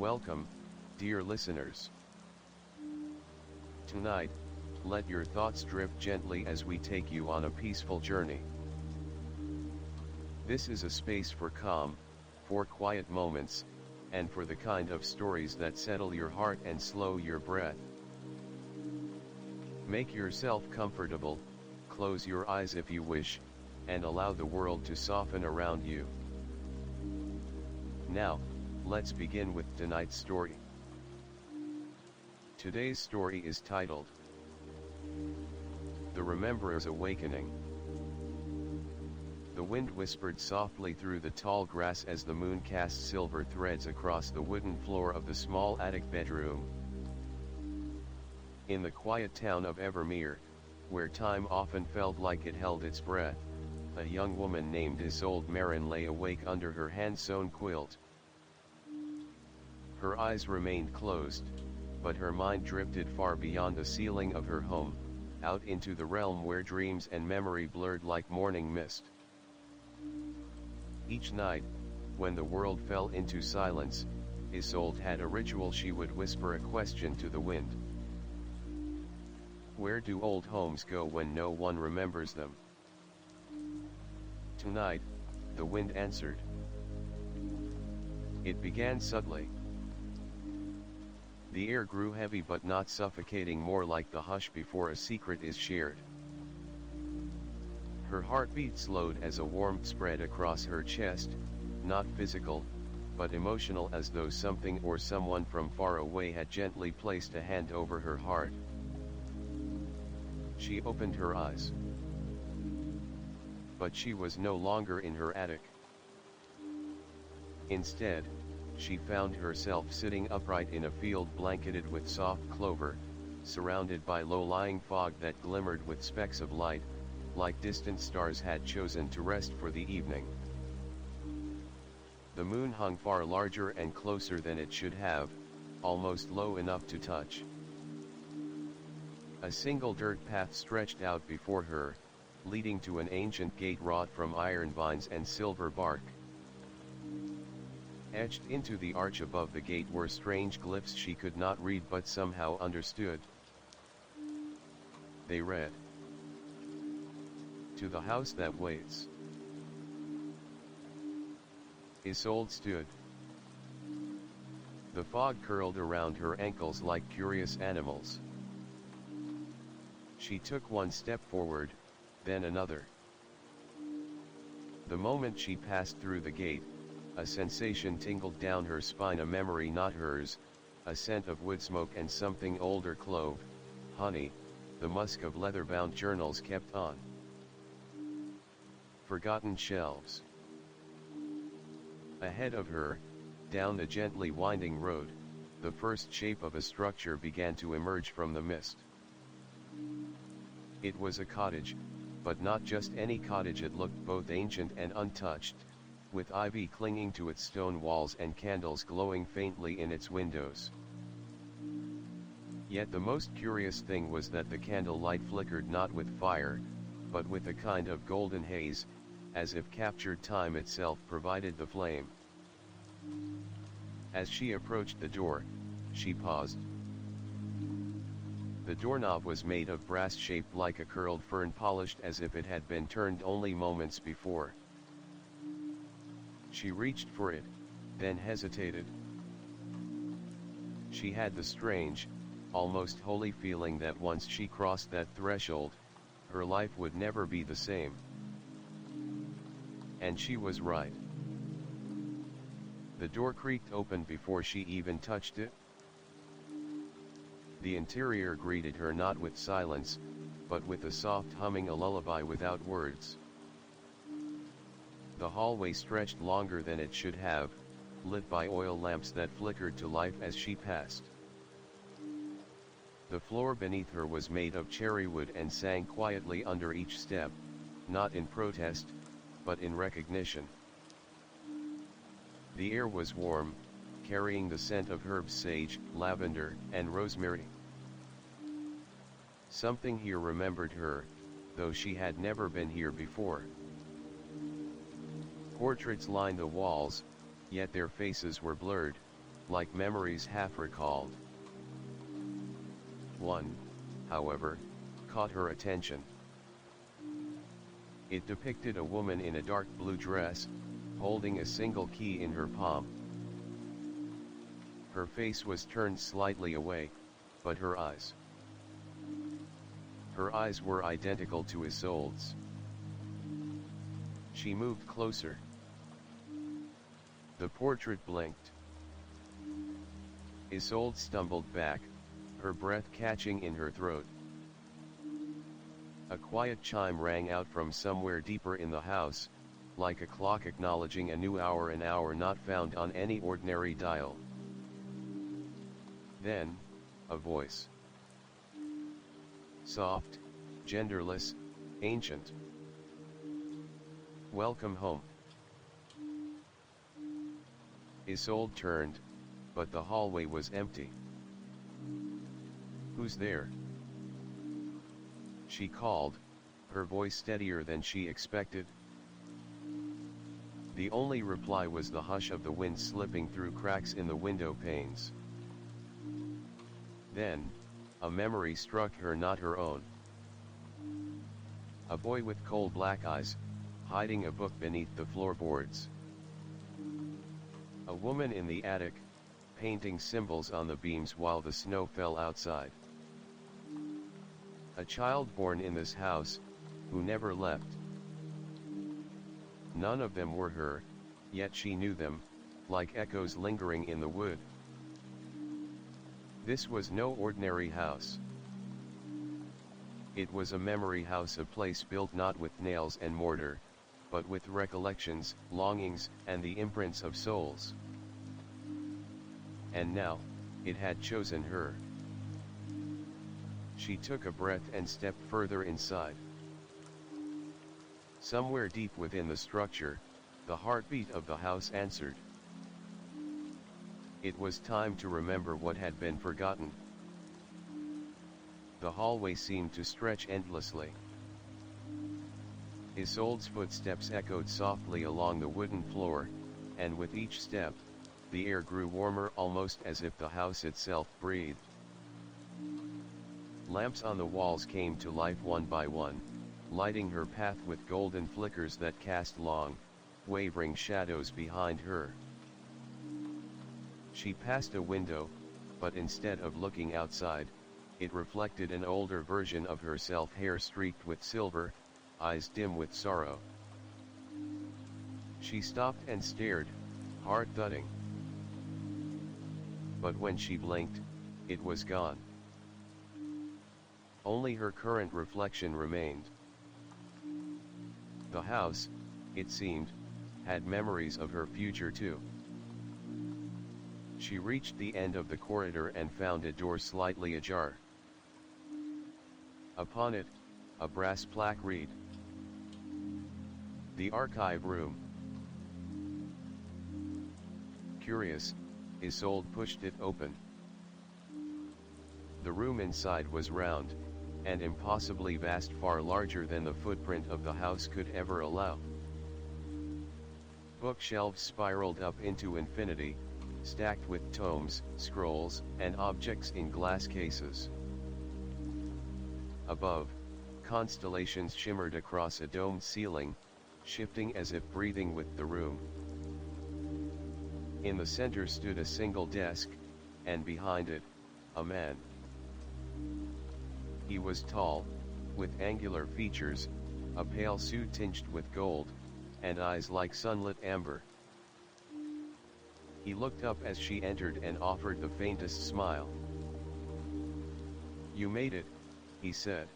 Welcome, dear listeners. Tonight, let your thoughts drift gently as we take you on a peaceful journey. This is a space for calm, for quiet moments, and for the kind of stories that settle your heart and slow your breath. Make yourself comfortable, close your eyes if you wish, and allow the world to soften around you. Now, let's begin with tonight's story. Today's story is titled, The Rememberer's Awakening. The wind whispered softly through the tall grass as the moon cast silver threads across the wooden floor of the small attic bedroom. In the quiet town of Evermere, where time often felt like it held its breath, a young woman named Isolde Marin lay awake under her hand-sewn quilt. Her eyes remained closed, but her mind drifted far beyond the ceiling of her home, out into the realm where dreams and memory blurred like morning mist. Each night, when the world fell into silence, Isolde had a ritual. She would whisper a question to the wind. Where do old homes go when no one remembers them? Tonight, the wind answered. It began subtly. The air grew heavy but not suffocating, more like the hush before a secret is shared. Her heartbeat slowed as a warmth spread across her chest, not physical, but emotional, as though something or someone from far away had gently placed a hand over her heart. She opened her eyes. But she was no longer in her attic. Instead, she found herself sitting upright in a field blanketed with soft clover, surrounded by low-lying fog that glimmered with specks of light, like distant stars had chosen to rest for the evening. The moon hung far larger and closer than it should have, almost low enough to touch. A single dirt path stretched out before her, leading to an ancient gate wrought from iron vines and silver bark. Etched into the arch above the gate were strange glyphs she could not read but somehow understood. They read, "To the house that waits." Isolde stood. The fog curled around her ankles like curious animals. She took one step forward, then another. The moment she passed through the gate, a sensation tingled down her spine, a memory not hers, a scent of wood smoke and something older, clove, honey, the musk of leather-bound journals kept on. Forgotten shelves. Ahead of her, down the gently winding road, the first shape of a structure began to emerge from the mist. It was a cottage, but not just any cottage. It looked both ancient and untouched, with ivy clinging to its stone walls and candles glowing faintly in its windows. Yet the most curious thing was that the candlelight flickered not with fire, but with a kind of golden haze, as if captured time itself provided the flame. As she approached the door, she paused. The doorknob was made of brass, shaped like a curled fern, polished as if it had been turned only moments before. She reached for it, then hesitated. She had the strange, almost holy feeling that once she crossed that threshold, her life would never be the same. And she was right. The door creaked open before she even touched it. The interior greeted her not with silence, but with a soft humming, a lullaby without words. The hallway stretched longer than it should have, lit by oil lamps that flickered to life as she passed. The floor beneath her was made of cherry wood and sang quietly under each step, not in protest, but in recognition. The air was warm, carrying the scent of herbs, sage, lavender, and rosemary. Something here remembered her, though she had never been here before. Portraits lined the walls, yet their faces were blurred, like memories half recalled. One, however, caught her attention. It depicted a woman in a dark blue dress, holding a single key in her palm. Her face was turned slightly away, but her eyes were identical to Isolde's. She moved closer. The portrait blinked. Isolde stumbled back, her breath catching in her throat. A quiet chime rang out from somewhere deeper in the house, like a clock acknowledging a new hour, an hour not found on any ordinary dial. Then, a voice. Soft, genderless, ancient. Welcome home. Isolde turned, but the hallway was empty. Who's there? She called, her voice steadier than she expected. The only reply was the hush of the wind slipping through cracks in the window panes. Then, a memory struck her, not her own. A boy with coal black eyes, hiding a book beneath the floorboards. A woman in the attic, painting symbols on the beams while the snow fell outside. A child born in this house, who never left. None of them were her, yet she knew them, like echoes lingering in the wood. This was no ordinary house. It was a memory house, a place built not with nails and mortar, but with recollections, longings, and the imprints of souls. And now, it had chosen her. She took a breath and stepped further inside. Somewhere deep within the structure, the heartbeat of the house answered. It was time to remember what had been forgotten. The hallway seemed to stretch endlessly. Isolde's footsteps echoed softly along the wooden floor, and with each step, the air grew warmer, almost as if the house itself breathed. Lamps on the walls came to life one by one, lighting her path with golden flickers that cast long, wavering shadows behind her. She passed a window, but instead of looking outside, it reflected an older version of herself, hair streaked with silver, eyes dim with sorrow. She stopped and stared, heart thudding. But when she blinked, it was gone. Only her current reflection remained. The house, it seemed, had memories of her future too. She reached the end of the corridor and found a door slightly ajar. Upon it, a brass plaque read, "The Archive Room." Curious, Isolde pushed it open. The room inside was round, and impossibly vast, far larger than the footprint of the house could ever allow. Bookshelves spiraled up into infinity, stacked with tomes, scrolls, and objects in glass cases. Above, constellations shimmered across a domed ceiling, shifting as if breathing with the room. In the center stood a single desk, and behind it, a man. He was tall, with angular features, a pale suit tinged with gold, and eyes like sunlit amber. He looked up as she entered and offered the faintest smile. "You made it," he said.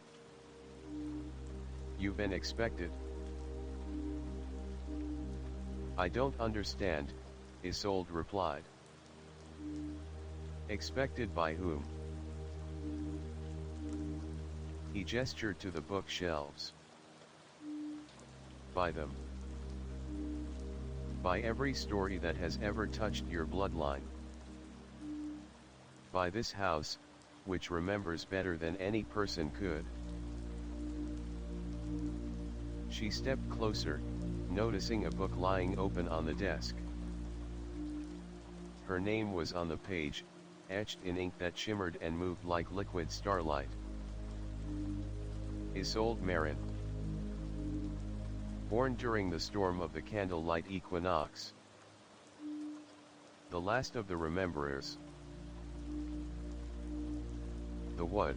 "You've been expected." "I don't understand," Isolde replied. "Expected by whom?" He gestured to the bookshelves. "By them. By every story that has ever touched your bloodline. By this house, which remembers better than any person could." She stepped closer, noticing a book lying open on the desk. Her name was on the page, etched in ink that shimmered and moved like liquid starlight. Isolde Marin. Born during the storm of the candlelight equinox. The last of the rememberers. The what?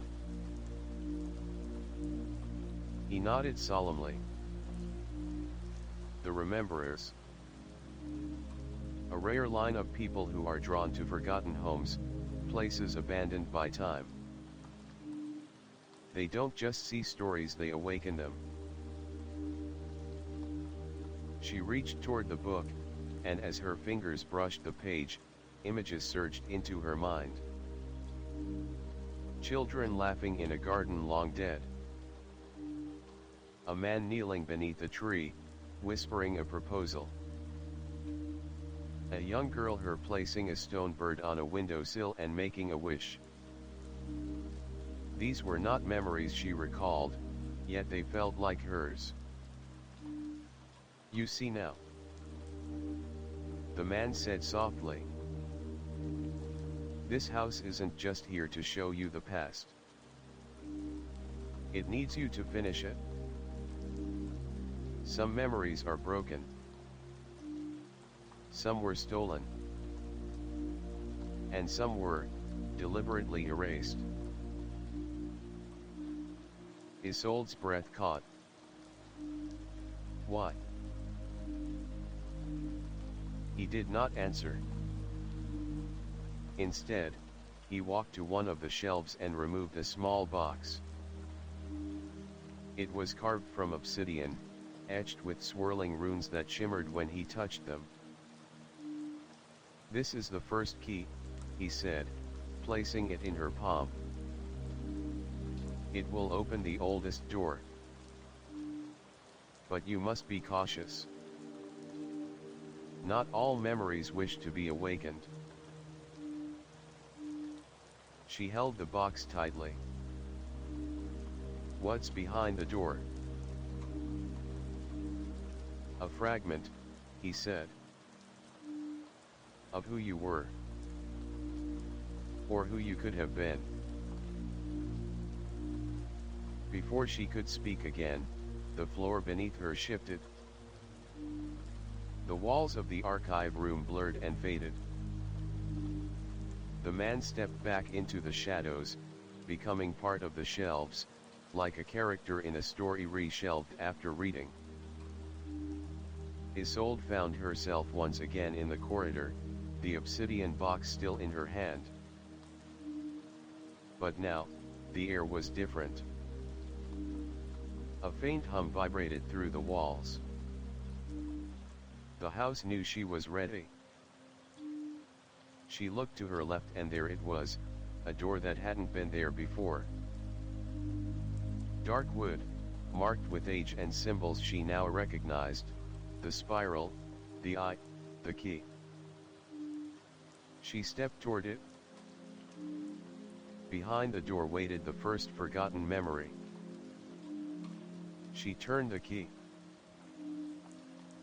He nodded solemnly. The rememberers. A rare line of people who are drawn to forgotten homes, places abandoned by time. They don't just see stories, they awaken them. She reached toward the book, and as her fingers brushed the page, images surged into her mind. Children laughing in a garden long dead. A man kneeling beneath a tree, whispering a proposal. A young girl, her placing a stone bird on a windowsill and making a wish. These were not memories she recalled, yet they felt like hers. You see now, the man said softly. This house isn't just here to show you the past. It needs you to finish it. Some memories are broken. Some were stolen. And some were deliberately erased. Isolde's breath caught. Why? He did not answer. Instead, he walked to one of the shelves and removed a small box. It was carved from obsidian, etched with swirling runes that shimmered when he touched them. This is the first key, he said, placing it in her palm. It will open the oldest door. But you must be cautious. Not all memories wish to be awakened. She held the box tightly. What's behind the door? A fragment, he said. Of who you were. Or who you could have been. Before she could speak again, the floor beneath her shifted. The walls of the archive room blurred and faded. The man stepped back into the shadows, becoming part of the shelves, like a character in a story reshelved after reading. Isolde found herself once again in the corridor, the obsidian box still in her hand. But now, the air was different. A faint hum vibrated through the walls. The house knew she was ready. She looked to her left and there it was, a door that hadn't been there before. Dark wood, marked with age and symbols she now recognized, the spiral, the eye, the key. She stepped toward it. Behind the door waited the first forgotten memory. She turned the key.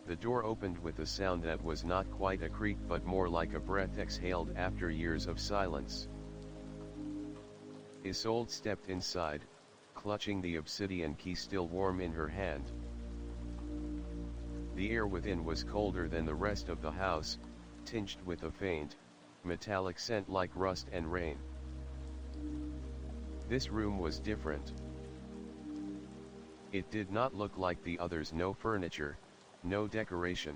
The door opened with a sound that was not quite a creak but more like a breath exhaled after years of silence. Isolde stepped inside, clutching the obsidian key still warm in her hand. The air within was colder than the rest of the house, tinged with a faint, metallic scent like rust and rain. This room was different. It did not look like the others, no furniture, no decoration.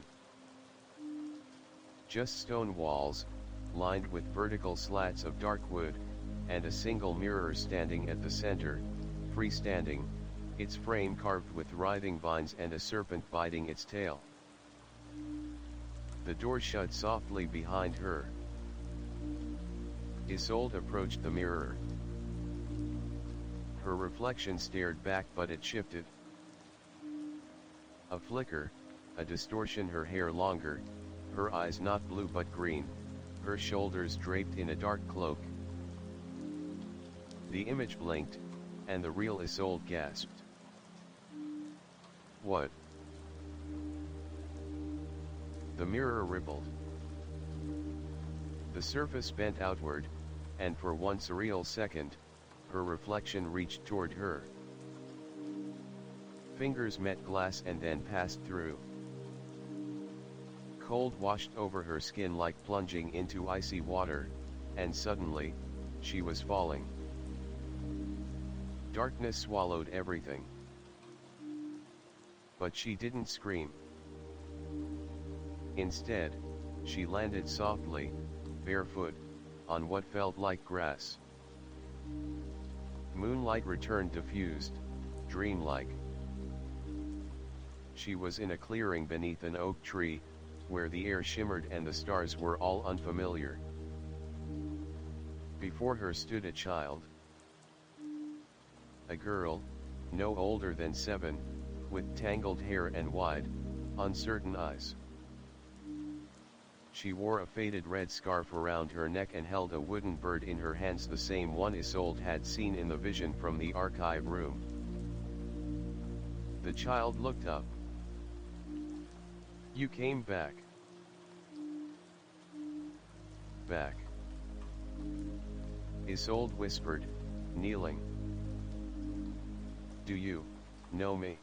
Just stone walls, lined with vertical slats of dark wood, and a single mirror standing at the center, freestanding, its frame carved with writhing vines and a serpent biting its tail. The door shut softly behind her. Isolde approached the mirror. Her reflection stared back but it shifted. A flicker, a distortion, her hair longer, her eyes not blue but green, her shoulders draped in a dark cloak. The image blinked, and the real Isolde gasped. What? The mirror rippled. The surface bent outward, and for one surreal second, her reflection reached toward her. Fingers met glass and then passed through. Cold washed over her skin like plunging into icy water, and suddenly, she was falling. Darkness swallowed everything. But she didn't scream. Instead, she landed softly, barefoot, on what felt like grass. Moonlight returned diffused, dreamlike. She was in a clearing beneath an oak tree, where the air shimmered and the stars were all unfamiliar. Before her stood a child. A girl, no older than 7, with tangled hair and wide, uncertain eyes. She wore a faded red scarf around her neck and held a wooden bird in her hands, the same one Isolde had seen in the vision from the archive room. The child looked up. "You came back." "Back?" Isolde whispered, kneeling. "Do you know me?"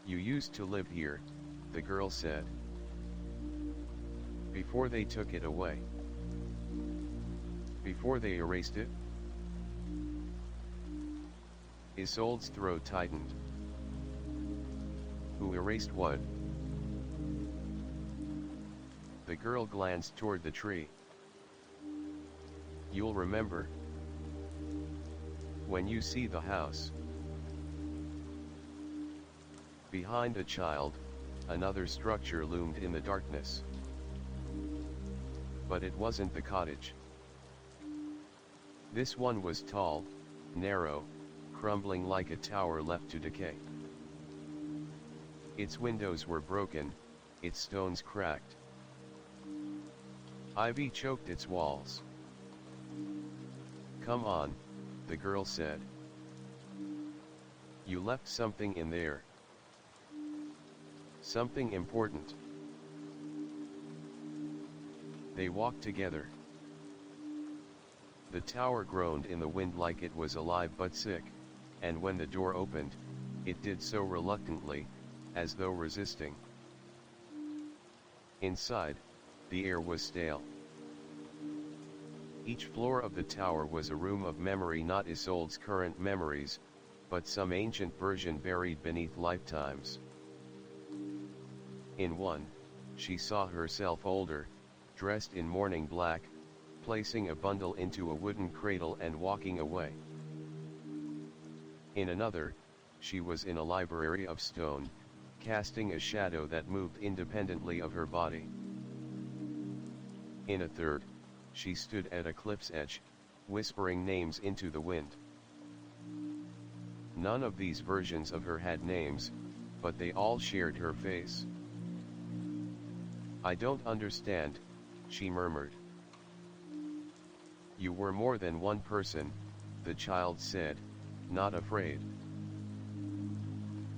"You used to live here," the girl said. "Before they took it away." "Before they erased it?" Isolde's throat tightened. "Who erased what?" The girl glanced toward the tree. "You'll remember. When you see the house." Behind the child, another structure loomed in the darkness. But it wasn't the cottage. This one was tall, narrow, crumbling like a tower left to decay. Its windows were broken, its stones cracked. Ivy choked its walls. "Come on," the girl said. "You left something in there. Something important." They walked together. The tower groaned in the wind like it was alive but sick, and when the door opened, it did so reluctantly, as though resisting. Inside, the air was stale. Each floor of the tower was a room of memory, not Isolde's current memories, but some ancient version buried beneath lifetimes. In one, she saw herself older, dressed in mourning black, placing a bundle into a wooden cradle and walking away. In another, she was in a library of stone, casting a shadow that moved independently of her body. In a third, she stood at a cliff's edge, whispering names into the wind. None of these versions of her had names, but they all shared her face. "I don't understand," she murmured. "You were more than one person," the child said, not afraid.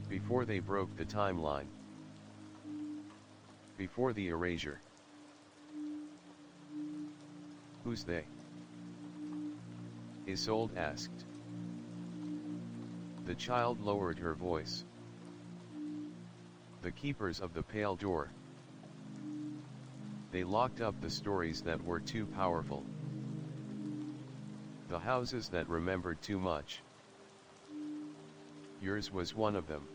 "Before they broke the timeline. Before the erasure." "Who's they?" Isolde asked. The child lowered her voice. "The keepers of the pale door. They locked up the stories that were too powerful. The houses that remembered too much. Yours was one of them."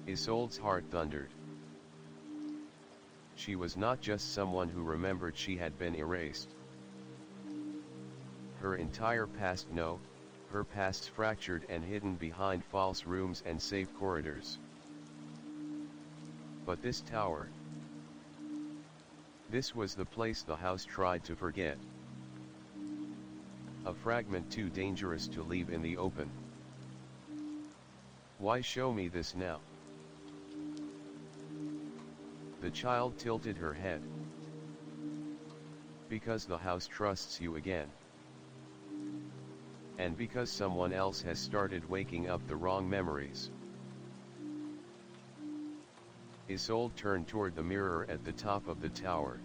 Isolde's heart thundered. She was not just someone who remembered, she had been erased. Her entire past, no, her past's fractured and hidden behind false rooms and safe corridors. But this tower, this was the place the house tried to forget. A fragment too dangerous to leave in the open. "Why show me this now?" The child tilted her head. "Because the house trusts you again. And because someone else has started waking up the wrong memories." Isolde turned toward the mirror at the top of the tower.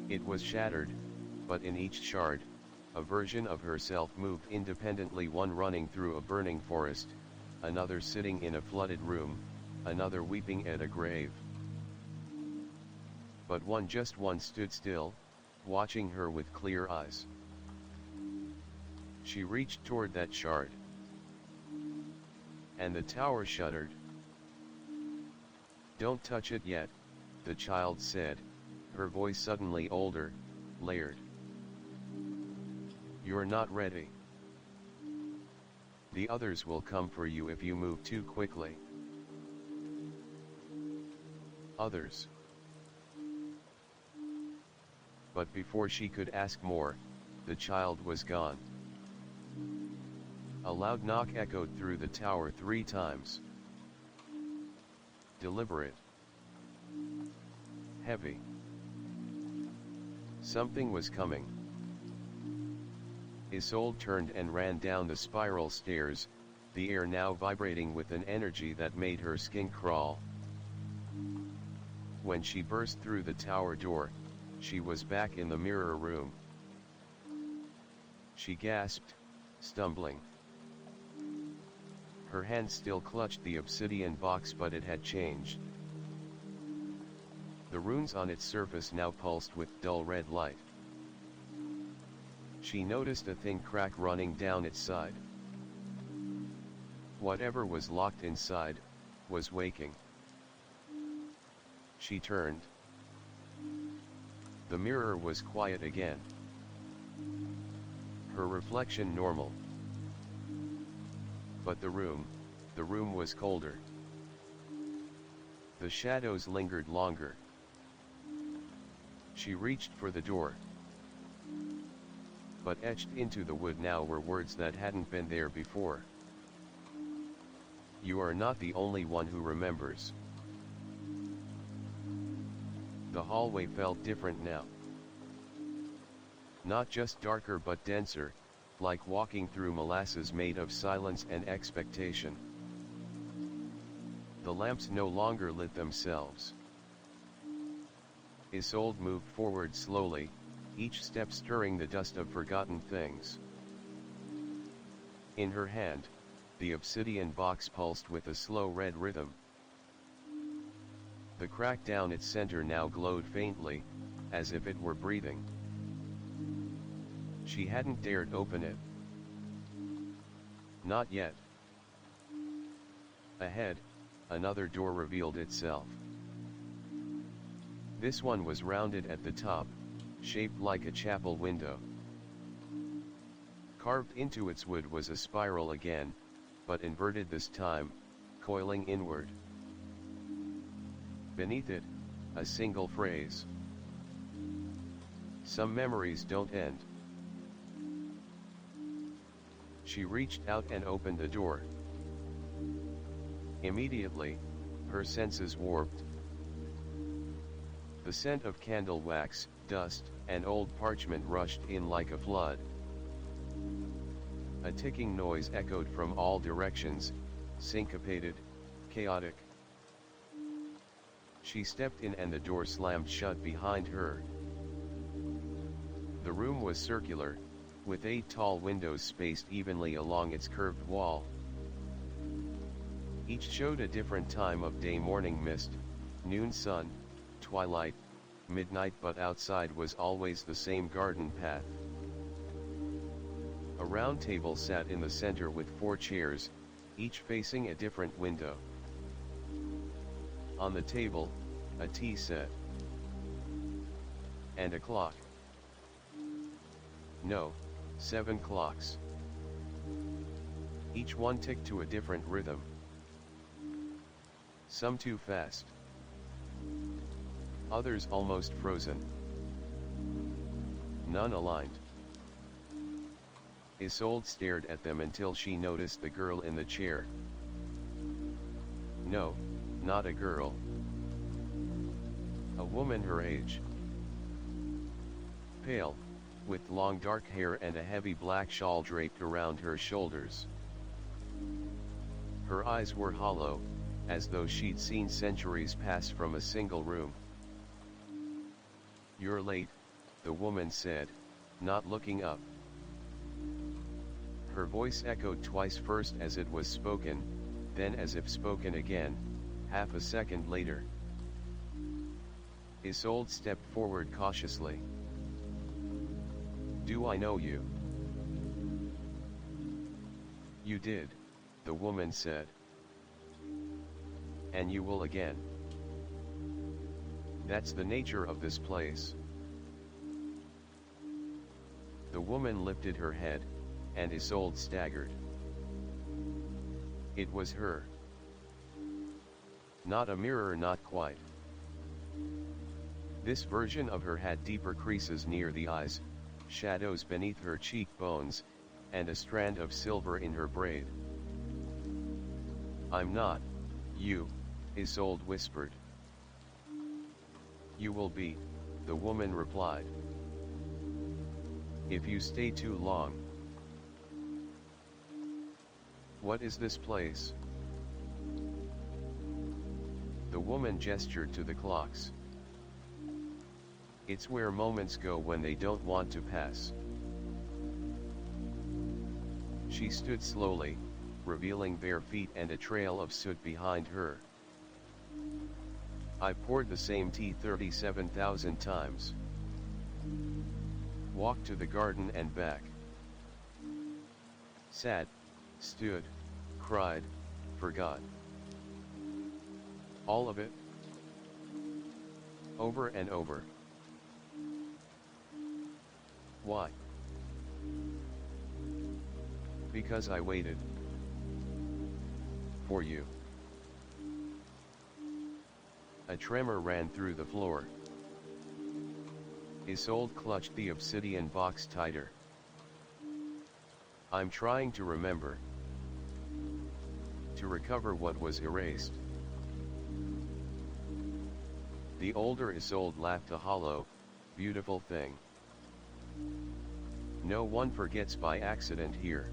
It was shattered, but in each shard, a version of herself moved independently, one running through a burning forest, another sitting in a flooded room, another weeping at a grave. But just one stood still, watching her with clear eyes. She reached toward that shard. And the tower shuddered. "Don't touch it yet," the child said, her voice suddenly older, layered. "You're not ready. The others will come for you if you move too quickly." Others. But before she could ask more, the child was gone. A loud knock echoed through the tower 3 times. Deliberate. Heavy. Something was coming. Isolde turned and ran down the spiral stairs, the air now vibrating with an energy that made her skin crawl. When she burst through the tower door, she was back in the mirror room. She gasped, stumbling. Her hand still clutched the obsidian box, but it had changed. The runes on its surface now pulsed with dull red light. She noticed a thin crack running down its side. Whatever was locked inside was waking. She turned. The mirror was quiet again. Her reflection normal. But the room was colder. The shadows lingered longer. She reached for the door. But etched into the wood now were words that hadn't been there before. "You are not the only one who remembers." The hallway felt different now. Not just darker but denser, like walking through molasses made of silence and expectation. The lamps no longer lit themselves. Isolde moved forward slowly, each step stirring the dust of forgotten things. In her hand, the obsidian box pulsed with a slow red rhythm. The crack down its center now glowed faintly, as if it were breathing. She hadn't dared open it. Not yet. Ahead, another door revealed itself. This one was rounded at the top, shaped like a chapel window. Carved into its wood was a spiral again, but inverted this time, coiling inward. Beneath it, a single phrase. "Some memories don't end." She reached out and opened the door. Immediately, her senses warped. The scent of candle wax, dust, and old parchment rushed in like a flood. A ticking noise echoed from all directions, syncopated, chaotic. She stepped in and the door slammed shut behind her. The room was circular, with 8 tall windows spaced evenly along its curved wall. Each showed a different time of day: morning mist, noon sun, twilight, midnight, but outside was always the same garden path. A round table sat in the center with 4 chairs, each facing a different window. On the table, a tea set. And a clock. No, 7 clocks. Each one ticked to a different rhythm. Some too fast. Others almost frozen. None aligned. Isolde stared at them until she noticed the girl in the chair. No, not a girl. A woman her age. Pale, with long dark hair and a heavy black shawl draped around her shoulders. Her eyes were hollow, as though she'd seen centuries pass from a single room. "You're late," the woman said, not looking up. Her voice echoed twice, first as it was spoken, then as if spoken again, half a second later. Isolde stepped forward cautiously. "Do I know you?" "You did," the woman said. "And you will again. That's the nature of this place." The woman lifted her head, and Isolde staggered. It was her. Not a mirror, not quite. This version of her had deeper creases near the eyes, shadows beneath her cheekbones, and a strand of silver in her braid. "I'm not you," Isolde whispered. "You will be," the woman replied. "If you stay too long." "What is this place?" The woman gestured to the clocks. "It's where moments go when they don't want to pass." She stood slowly, revealing bare feet and a trail of soot behind her. "I poured the same tea 37,000 times. Walked to the garden and back. Sat, stood, cried, forgot. All of it. Over and over. Why? Because I waited. For you." A tremor ran through the floor. Isolde clutched the obsidian box tighter. "I'm trying to remember. To recover what was erased." The older Isolde laughed, a hollow, beautiful thing. "No one forgets by accident here.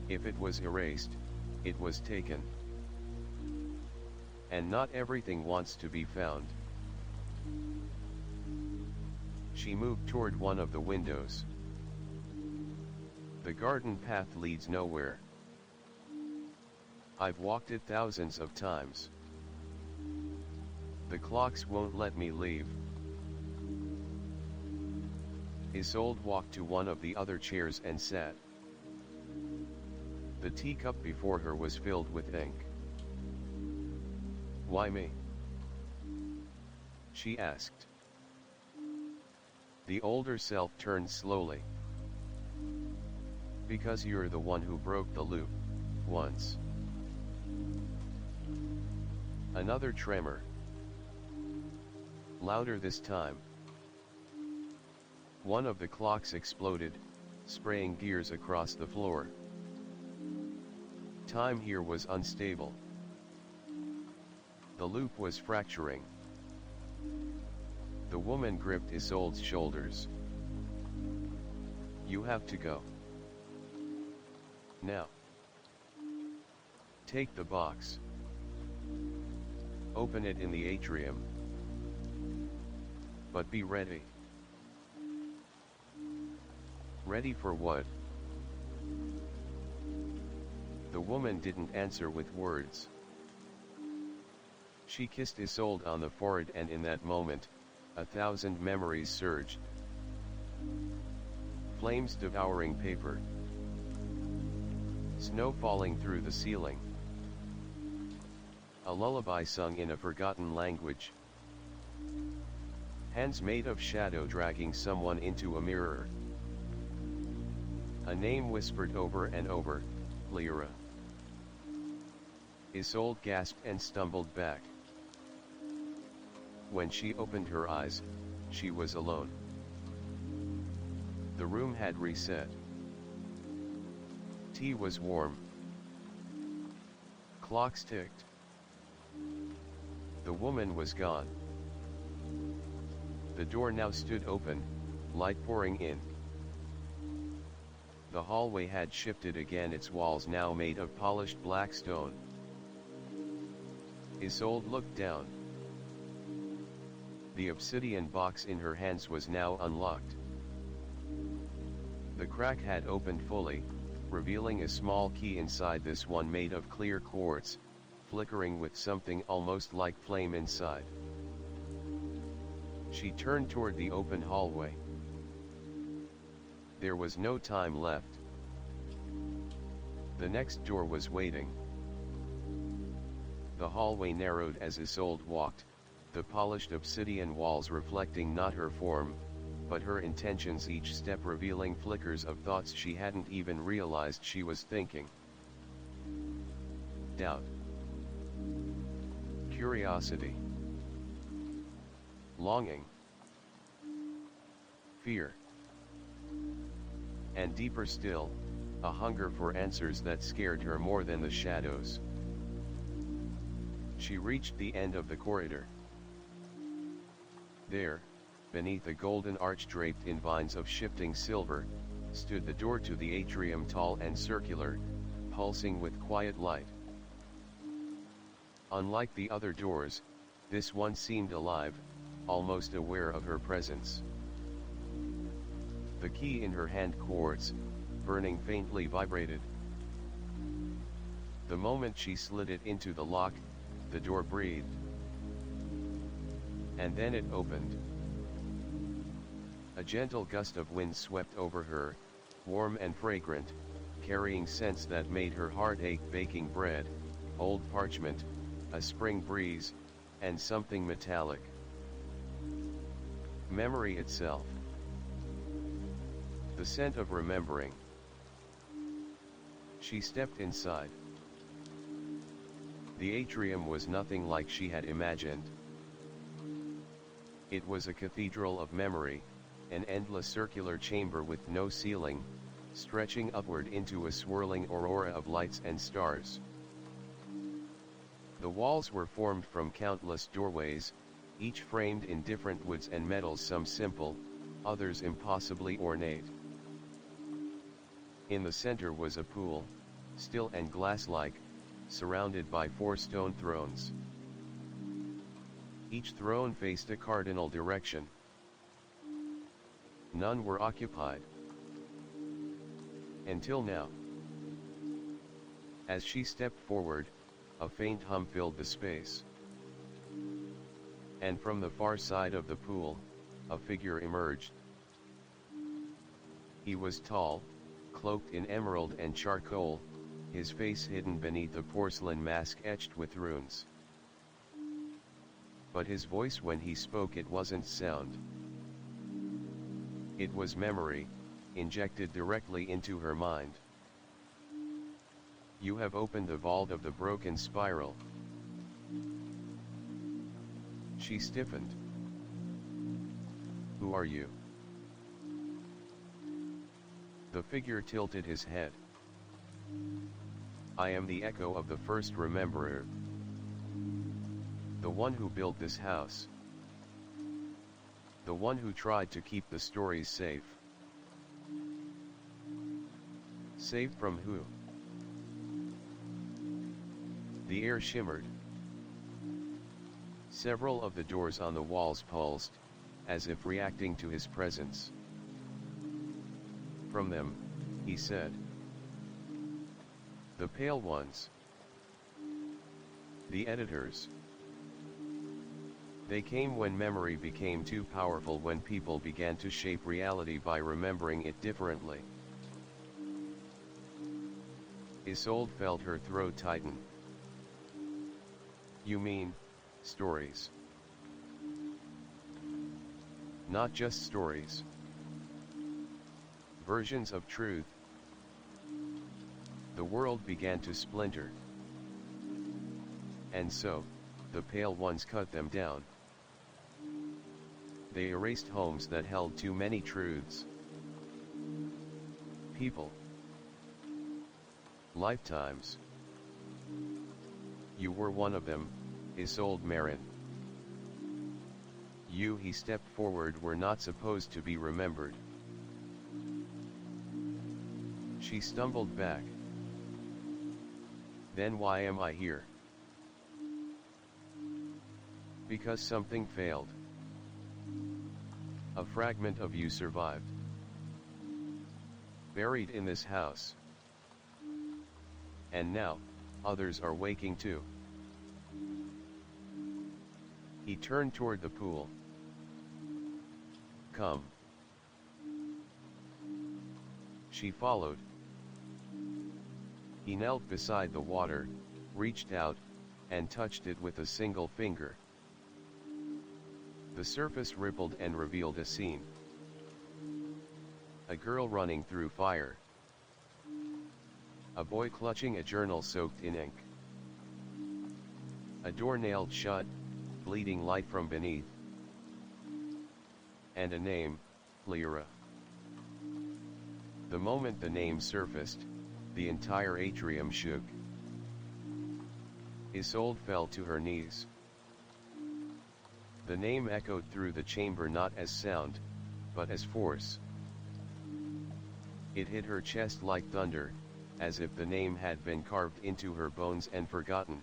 If it was erased, it was taken. And not everything wants to be found." She moved toward one of the windows. "The garden path leads nowhere. I've walked it thousands of times. The clocks won't let me leave." Isolde walked to one of the other chairs and sat. The teacup before her was filled with ink. "Why me?" she asked. The older self turned slowly. "Because you're the one who broke the loop, once." Another tremor. Louder this time. One of the clocks exploded, spraying gears across the floor. Time here was unstable. The loop was fracturing. The woman gripped Isolde's shoulders. "You have to go. Now. Take the box. Open it in the atrium. But be ready." "Ready for what?" The woman didn't answer with words. She kissed Isolde on the forehead, and in that moment, 1,000 memories surged. Flames devouring paper. Snow falling through the ceiling. A lullaby sung in a forgotten language. Hands made of shadow dragging someone into a mirror. A name whispered over and over, Lyra. Isolde gasped and stumbled back. When she opened her eyes, she was alone. The room had reset. Tea was warm. Clocks ticked. The woman was gone. The door now stood open, light pouring in. The hallway had shifted again, its walls now made of polished black stone. Isolde looked down. The obsidian box in her hands was now unlocked. The crack had opened fully, revealing a small key inside, this one made of clear quartz, flickering with something almost like flame inside. She turned toward the open hallway. There was no time left. The next door was waiting. The hallway narrowed as Isolde walked, the polished obsidian walls reflecting not her form, but her intentions, each step revealing flickers of thoughts she hadn't even realized she was thinking. Doubt. Curiosity. Longing. Fear. And deeper still, a hunger for answers that scared her more than the shadows. She reached the end of the corridor. There, beneath a golden arch draped in vines of shifting silver, stood the door to the atrium, tall and circular, pulsing with quiet light. Unlike the other doors, this one seemed alive, almost aware of her presence. The key in her hand, quartz, burning faintly, vibrated. The moment she slid it into the lock, the door breathed. And then it opened. A gentle gust of wind swept over her, warm and fragrant, carrying scents that made her heart ache: baking bread, old parchment, a spring breeze, and something metallic. Memory itself. The scent of remembering. She stepped inside. The atrium was nothing like she had imagined. It was a cathedral of memory, an endless circular chamber with no ceiling, stretching upward into a swirling aurora of lights and stars. The walls were formed from countless doorways, each framed in different woods and metals, some simple, others impossibly ornate. In the center was a pool, still and glass-like, surrounded by 4 stone thrones. Each throne faced a cardinal direction. None were occupied. Until now. As she stepped forward, a faint hum filled the space. And from the far side of the pool, a figure emerged. He was tall, cloaked in emerald and charcoal, his face hidden beneath a porcelain mask etched with runes. But his voice, when he spoke, it wasn't sound. It was memory, injected directly into her mind. You have opened the vault of the broken spiral. She stiffened. Who are you? The figure tilted his head. I am the echo of the first rememberer. The one who built this house. The one who tried to keep the stories safe. Safe from who? The air shimmered. Several of the doors on the walls pulsed, as if reacting to his presence. From them, he said. The pale ones. The editors. They came when memory became too powerful, when people began to shape reality by remembering it differently. Isolde felt her throat tighten. You mean, stories? Not just stories. Versions of truth. The world began to splinter. And so, the pale ones cut them down. They erased homes that held too many truths. People. Lifetimes. You were one of them, Isolde Marin. You, he stepped forward, were not supposed to be remembered. She stumbled back. Then why am I here? Because something failed. A fragment of you survived. Buried in this house. And now, others are waking too. He turned toward the pool. Come. She followed. He knelt beside the water, reached out, and touched it with a single finger. The surface rippled and revealed a scene. A girl running through fire. A boy clutching a journal soaked in ink. A door nailed shut, bleeding light from beneath. And a name, Lyra. The moment the name surfaced, the entire atrium shook. Isolde fell to her knees. The name echoed through the chamber not as sound, but as force. It hit her chest like thunder, as if the name had been carved into her bones and forgotten.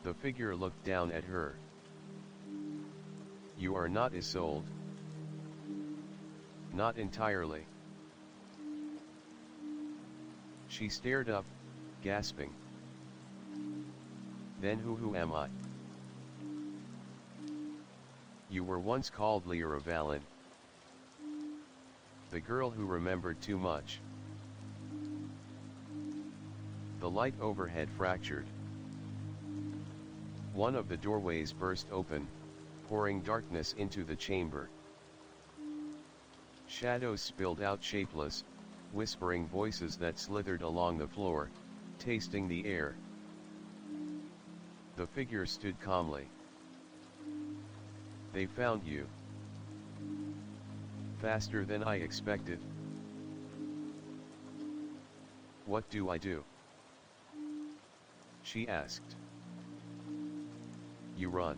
The figure looked down at her. You are not Isolde. Not entirely. She stared up, gasping. Then who am I? You were once called Lyra Valen. The girl who remembered too much. The light overhead fractured. One of the doorways burst open, pouring darkness into the chamber. Shadows spilled out shapeless, whispering voices that slithered along the floor, tasting the air. The figure stood calmly. They found you. Faster than I expected. What do I do? She asked. You run.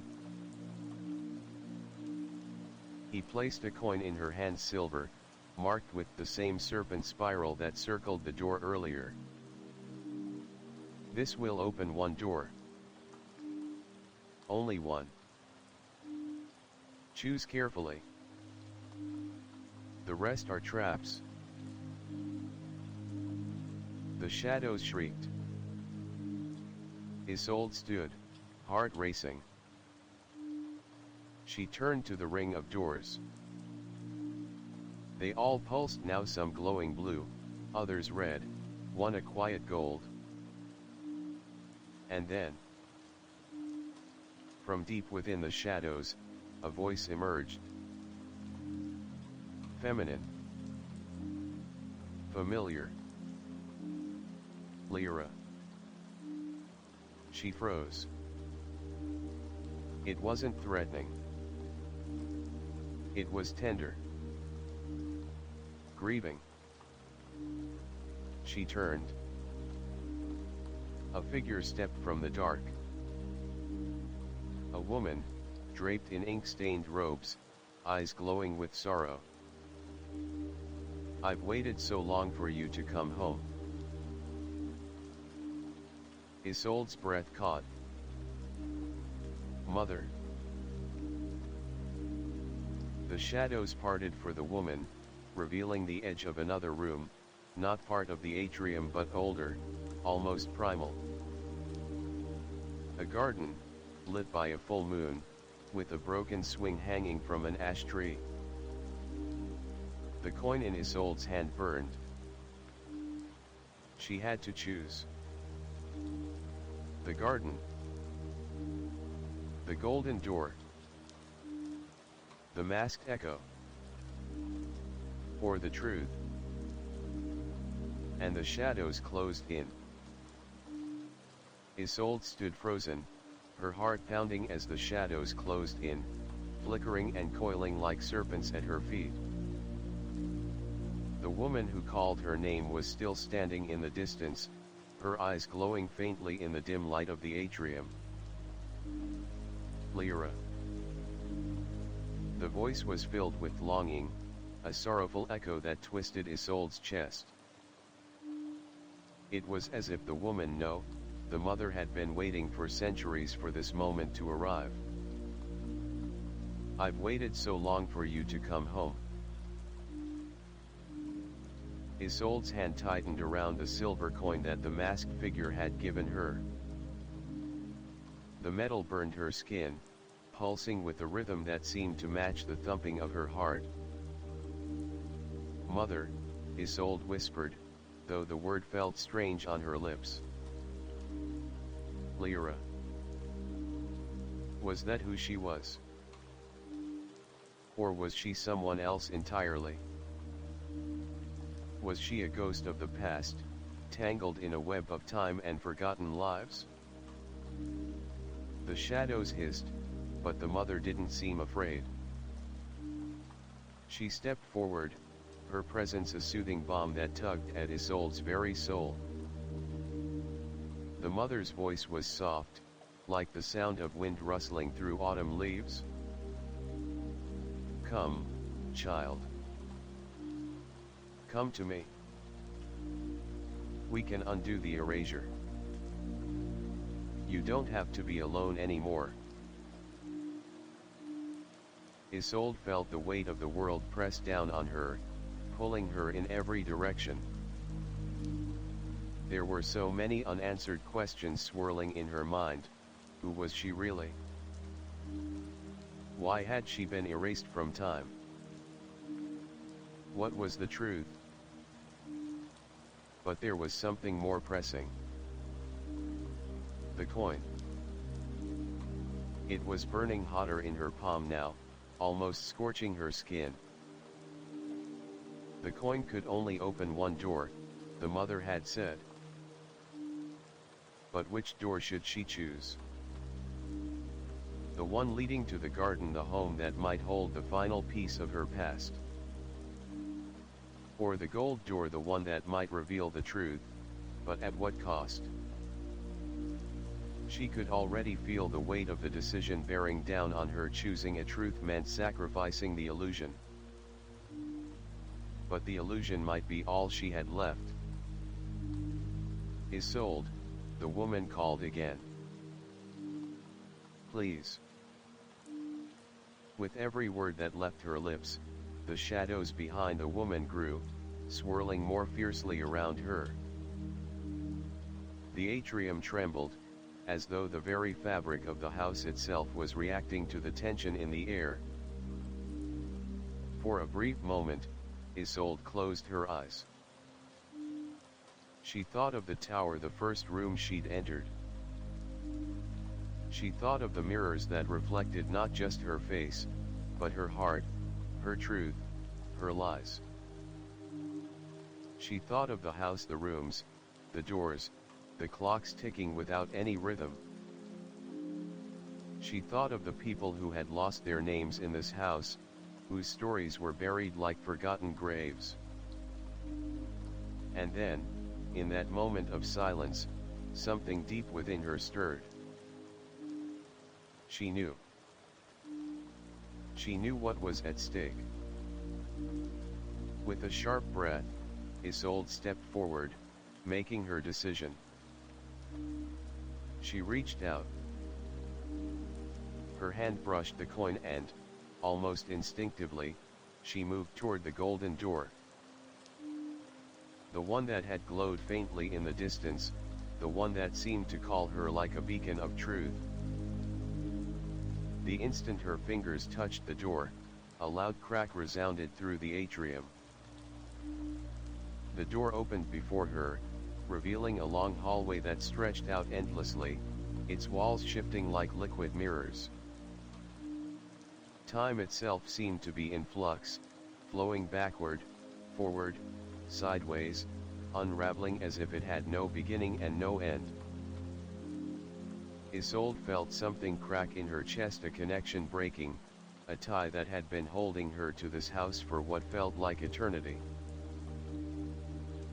He placed a coin in her hand, silver, marked with the same serpent spiral that circled the door earlier. This will open one door. Only one. Choose carefully. The rest are traps. The shadows shrieked. Isolde stood, heart racing. She turned to the ring of doors. They all pulsed now, some glowing blue, others red, one a quiet gold. And then, from deep within the shadows, a voice emerged. Feminine. Familiar. Lyra. She froze. It wasn't threatening. It was tender. Grieving. She turned. A figure stepped from the dark. A woman, draped in ink-stained robes, eyes glowing with sorrow. I've waited so long for you to come home. Isolde's breath caught. Mother. The shadows parted for the woman, revealing the edge of another room, not part of the atrium but older, almost primal. A garden, lit by a full moon, with a broken swing hanging from an ash tree. The coin in Isolde's hand burned. She had to choose. The garden. The golden door. The masked echo. Or the truth. And the shadows closed in. Isolde stood frozen, her heart pounding as the shadows closed in, flickering and coiling like serpents at her feet. The woman who called her name was still standing in the distance, her eyes glowing faintly in the dim light of the atrium. Lyra. The voice was filled with longing, a sorrowful echo that twisted Isolde's chest. It was as if the woman the mother had been waiting for centuries for this moment to arrive. "I've waited so long for you to come home." Isolde's hand tightened around the silver coin that the masked figure had given her. The metal burned her skin, pulsing with a rhythm that seemed to match the thumping of her heart. "Mother," Isolde whispered, though the word felt strange on her lips. Lyra. Was that who she was? Or was she someone else entirely? Was she a ghost of the past, tangled in a web of time and forgotten lives? The shadows hissed, but the mother didn't seem afraid. She stepped forward, her presence a soothing balm that tugged at Isolde's very soul. The mother's voice was soft, like the sound of wind rustling through autumn leaves. "Come, child. Come to me. We can undo the erasure. You don't have to be alone anymore." Isolde felt the weight of the world press down on her, pulling her in every direction. There were so many unanswered questions swirling in her mind. Who was she really? Why had she been erased from time? What was the truth? But there was something more pressing. The coin. It was burning hotter in her palm now, almost scorching her skin. The coin could only open one door, the mother had said. But which door should she choose? The one leading to the garden, the home that might hold the final piece of her past? Or the gold door, the one that might reveal the truth, but at what cost? She could already feel the weight of the decision bearing down on her. Choosing a truth meant sacrificing the illusion. But the illusion might be all she had left. Isolde, the woman called again. "Please." With every word that left her lips, the shadows behind the woman grew, swirling more fiercely around her. The atrium trembled, as though the very fabric of the house itself was reacting to the tension in the air. For a brief moment, Isolde closed her eyes. She thought of the tower, the first room she'd entered. She thought of the mirrors that reflected not just her face, but her heart, her truth, her lies. She thought of the house, the rooms, the doors, the clocks ticking without any rhythm. She thought of the people who had lost their names in this house, whose stories were buried like forgotten graves. And then, in that moment of silence, something deep within her stirred. She knew. She knew what was at stake. With a sharp breath, Isolde stepped forward, making her decision. She reached out. Her hand brushed the coin and, almost instinctively, she moved toward the golden door. The one that had glowed faintly in the distance, the one that seemed to call her like a beacon of truth. The instant her fingers touched the door, a loud crack resounded through the atrium. The door opened before her, revealing a long hallway that stretched out endlessly, its walls shifting like liquid mirrors. Time itself seemed to be in flux, flowing backward, forward, sideways, unraveling as if it had no beginning and no end. Isolde felt something crack in her chest, a connection breaking, a tie that had been holding her to this house for what felt like eternity.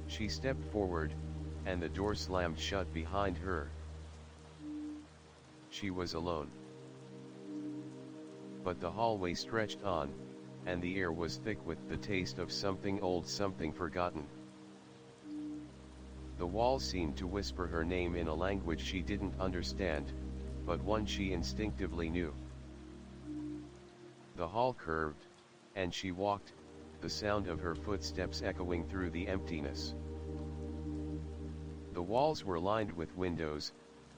She stepped forward, and the door slammed shut behind her. She was alone. But the hallway stretched on, and the air was thick with the taste of something old, something forgotten. The walls seemed to whisper her name in a language she didn't understand, but one she instinctively knew. The hall curved, and she walked, the sound of her footsteps echoing through the emptiness. The walls were lined with windows,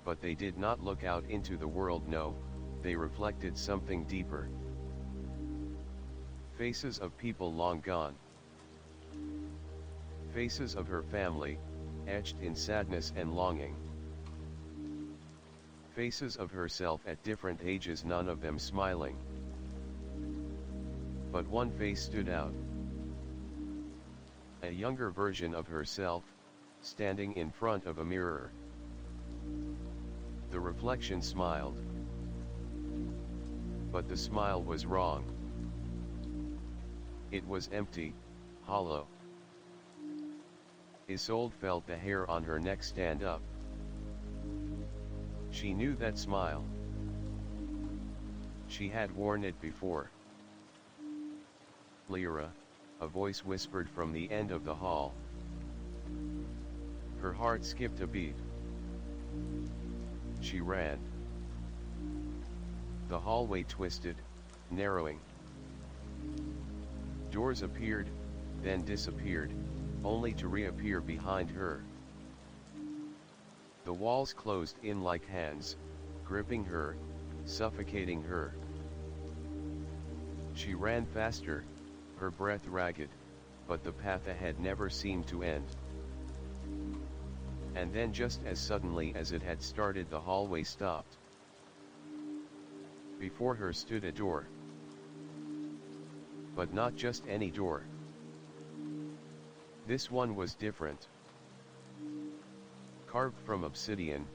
but they did not look out into the world, no, they reflected something deeper. Faces of people long gone. Faces of her family, etched in sadness and longing. Faces of herself at different ages, none of them smiling. But one face stood out. A younger version of herself, standing in front of a mirror. The reflection smiled. But the smile was wrong. It was empty, hollow. Isolde felt the hair on her neck stand up. She knew that smile. She had worn it before. Lyra, a voice whispered from the end of the hall. Her heart skipped a beat. She ran. The hallway twisted, narrowing. Doors appeared, then disappeared, only to reappear behind her. The walls closed in like hands, gripping her, suffocating her. She ran faster, her breath ragged, but the path ahead never seemed to end. And then, just as suddenly as it had started, the hallway stopped. Before her stood a door. But not just any door. This one was different. Carved from obsidian,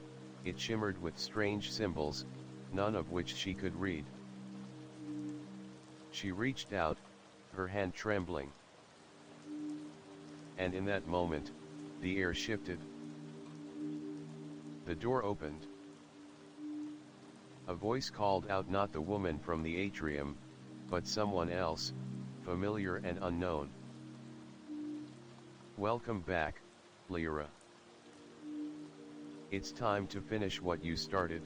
it shimmered with strange symbols, none of which she could read. She reached out, her hand trembling. And in that moment, the air shifted. The door opened. A voice called out, not the woman from the atrium, but someone else, familiar and unknown. Welcome back, Lyra. It's time to finish what you started.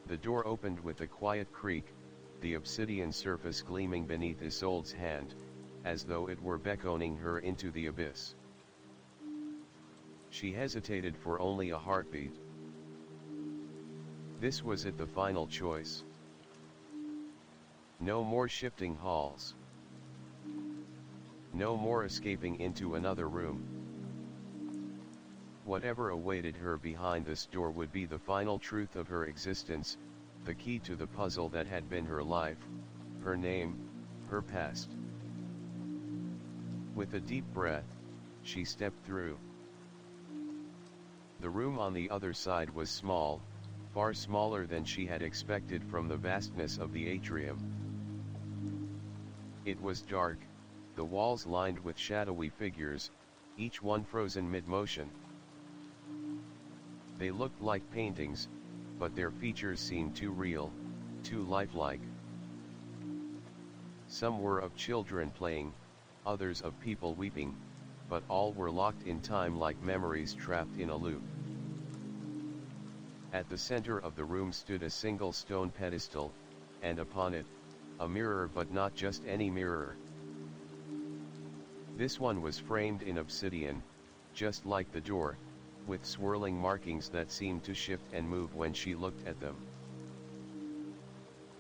The door opened with a quiet creak, the obsidian surface gleaming beneath Isolde's hand, as though it were beckoning her into the abyss. She hesitated for only a heartbeat. This was it, the final choice. No more shifting halls. No more escaping into another room. Whatever awaited her behind this door would be the final truth of her existence, the key to the puzzle that had been her life, her name, her past. With a deep breath, she stepped through. The room on the other side was small, far smaller than she had expected from the vastness of the atrium. It was dark, the walls lined with shadowy figures, each one frozen mid-motion. They looked like paintings, but their features seemed too real, too lifelike. Some were of children playing, others of people weeping, but all were locked in time like memories trapped in a loop. At the center of the room stood a single stone pedestal, and upon it, a mirror, but not just any mirror. This one was framed in obsidian, just like the door, with swirling markings that seemed to shift and move when she looked at them.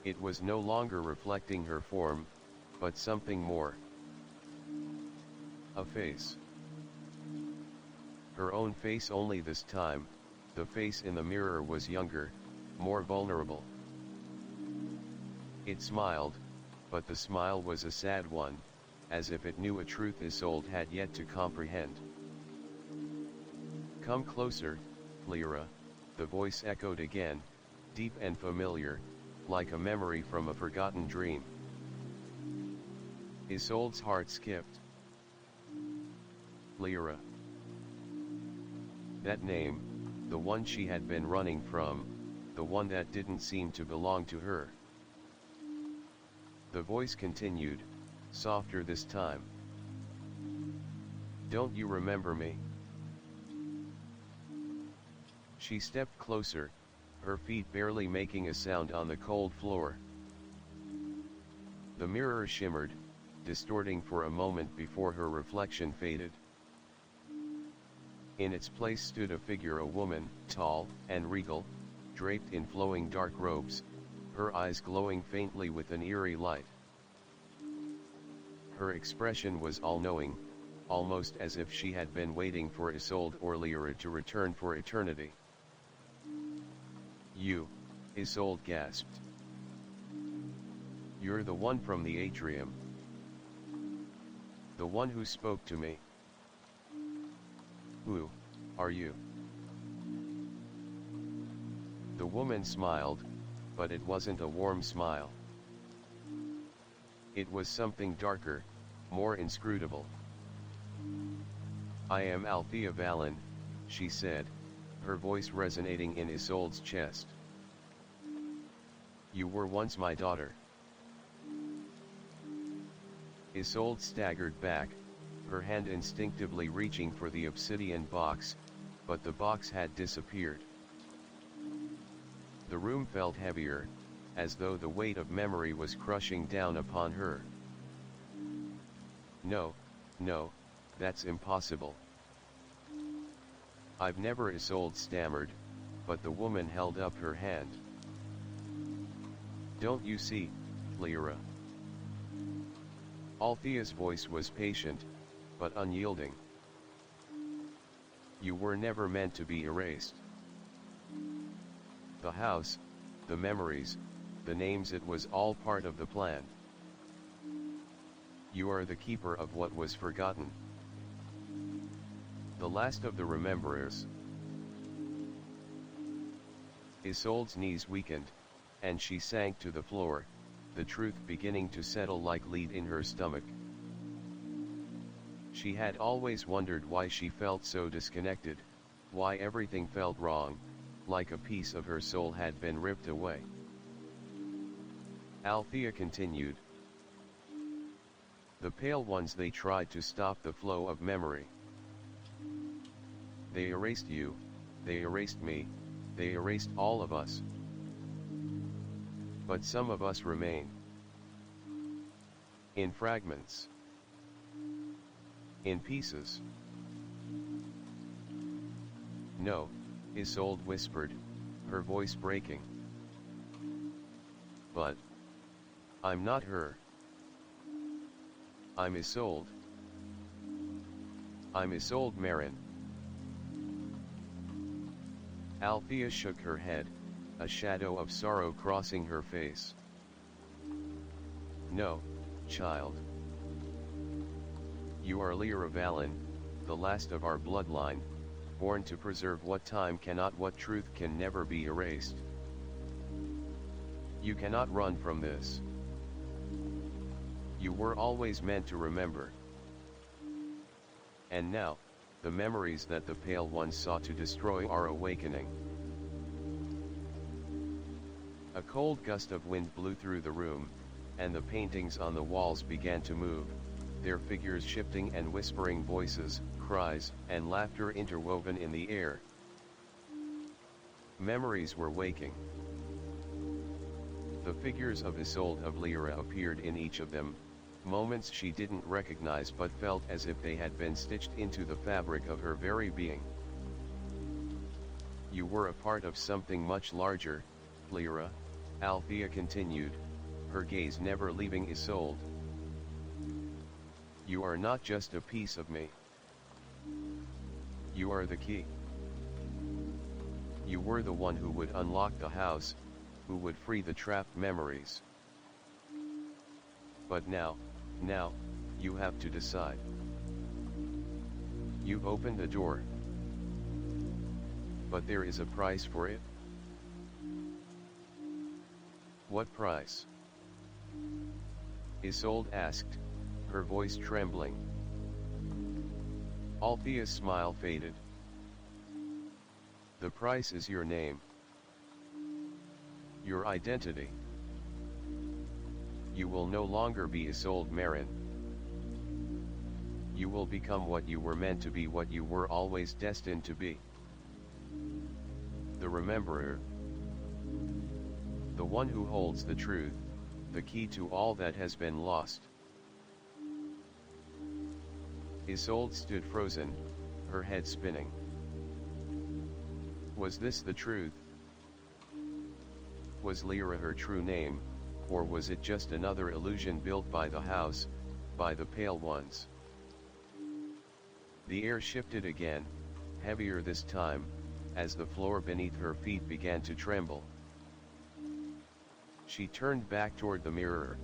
It was no longer reflecting her form, but something more. A face. Her own face, only this time, the face in the mirror was younger, more vulnerable. It smiled, but the smile was a sad one, as if it knew a truth Isolde had yet to comprehend. Come closer, Lyra, the voice echoed again, deep and familiar, like a memory from a forgotten dream. Isolde's heart skipped. Lyra. That name, the one she had been running from, the one that didn't seem to belong to her. The voice continued, softer this time. Don't you remember me? She stepped closer, her feet barely making a sound on the cold floor. The mirror shimmered, distorting for a moment before her reflection faded. In its place stood a figure, a woman, tall and regal, draped in flowing dark robes, her eyes glowing faintly with an eerie light. Her expression was all-knowing, almost as if she had been waiting for Isolde or Lyra to return for eternity. "You," Isolde gasped. "You're the one from the atrium. The one who spoke to me. Who are you?" The woman smiled, but it wasn't a warm smile. It was something darker, more inscrutable. "I am Althea Valen," she said, her voice resonating in Isolde's chest. "You were once my daughter." Isolde staggered back, her hand instinctively reaching for the obsidian box, but the box had disappeared. The room felt heavier, as though the weight of memory was crushing down upon her. No, that's impossible. I've never," Isolde stammered, but the woman held up her hand. "Don't you see, Lyra?" Althea's voice was patient, but unyielding. "You were never meant to be erased. The house, the memories, the names, it was all part of the plan. You are the keeper of what was forgotten. The last of the rememberers." Isolde's knees weakened, and she sank to the floor, the truth beginning to settle like lead in her stomach. She had always wondered why she felt so disconnected, why everything felt wrong, like a piece of her soul had been ripped away. Althea continued. "The Pale Ones, they tried to stop the flow of memory. They erased you, they erased me, they erased all of us. But some of us remain. In fragments. In pieces." "No," Isolde whispered, her voice breaking. "But I'm not her. I'm Isolde. I'm Isolde Marin." Althea shook her head, a shadow of sorrow crossing her face. "No, child. You are Lyra Valen, the last of our bloodline, born to preserve what time cannot, what truth can never be erased. You cannot run from this. You were always meant to remember. And now, the memories that the Pale Ones sought to destroy are awakening." A cold gust of wind blew through the room, and the paintings on the walls began to move, their figures shifting and whispering, voices, cries, and laughter interwoven in the air. Memories were waking. The figures of Isolde, of Lyra appeared in each of them, moments she didn't recognize but felt as if they had been stitched into the fabric of her very being. "You were a part of something much larger, Lyra," Althea continued, her gaze never leaving Isolde. "You are not just a piece of me. You are the key. You were the one who would unlock the house, who would free the trapped memories. But now, you have to decide. You opened the door. But there is a price for it." "What price?" Isolde asked, her voice trembling. Althea's smile faded. "The price is your name. Your identity. You will no longer be Isolde Marin. You will become what you were meant to be, what you were always destined to be. The rememberer. The one who holds the truth, the key to all that has been lost. Isolde stood frozen, her head spinning. Was this the truth? Was Lyra her true name, or was it just another illusion built by the house, by the Pale Ones? The air shifted again, heavier this time, as the floor beneath her feet began to tremble. She turned back toward the mirror.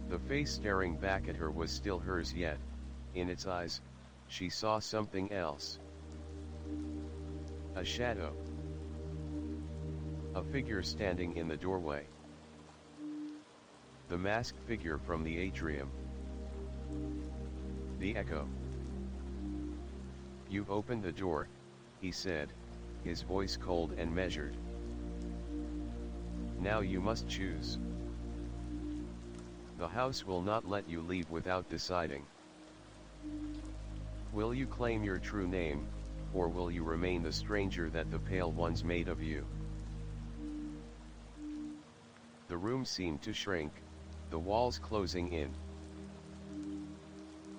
The face staring back at her was still hers, yet, in its eyes, she saw something else. A shadow. A figure standing in the doorway. The masked figure from the atrium. The echo. "You've opened the door," he said, his voice cold and measured. "Now you must choose. The house will not let you leave without deciding. Will you claim your true name, or will you remain the stranger that the Pale Ones made of you?" The room seemed to shrink, the walls closing in.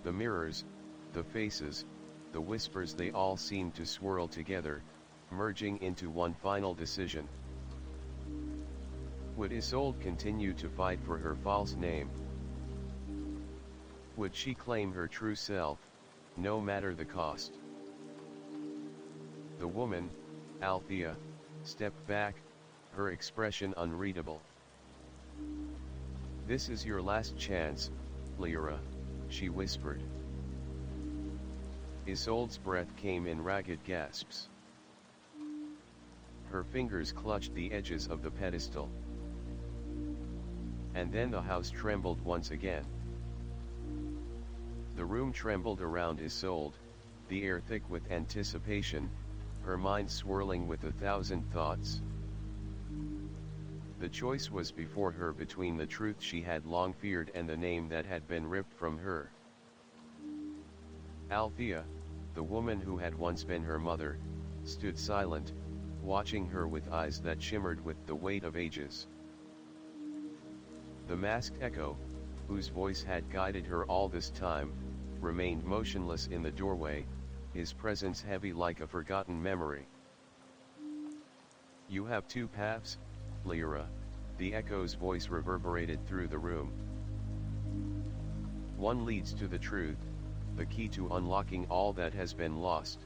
The mirrors, the faces, the whispers, they all seemed to swirl together, merging into one final decision. Would Isolde continue to fight for her false name? Would she claim her true self, no matter the cost? The woman, Althea, stepped back, her expression unreadable. "This is your last chance, Lyra," she whispered. Isolde's breath came in ragged gasps. Her fingers clutched the edges of the pedestal. And then the house trembled once again. The room trembled around Isolde, the air thick with anticipation, her mind swirling with 1,000 thoughts. The choice was before her between the truth she had long feared and the name that had been ripped from her. Althea, the woman who had once been her mother, stood silent, watching her with eyes that shimmered with the weight of ages. The masked echo, whose voice had guided her all this time, remained motionless in the doorway, his presence heavy like a forgotten memory. "You have two paths, Lyra," the echo's voice reverberated through the room. "One leads to the truth, the key to unlocking all that has been lost.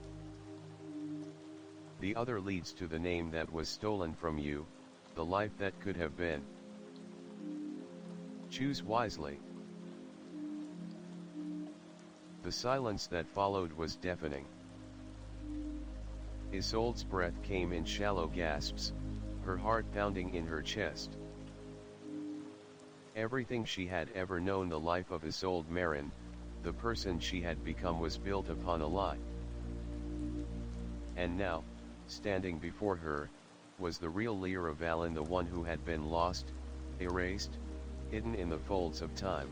The other leads to the name that was stolen from you, the life that could have been. Choose wisely." The silence that followed was deafening. Isolde's breath came in shallow gasps, her heart pounding in her chest. Everything she had ever known, the life of Isolde Marin, the person she had become, was built upon a lie. And now, standing before her, was the real Lyra Vallon, the one who had been lost, erased, hidden in the folds of time.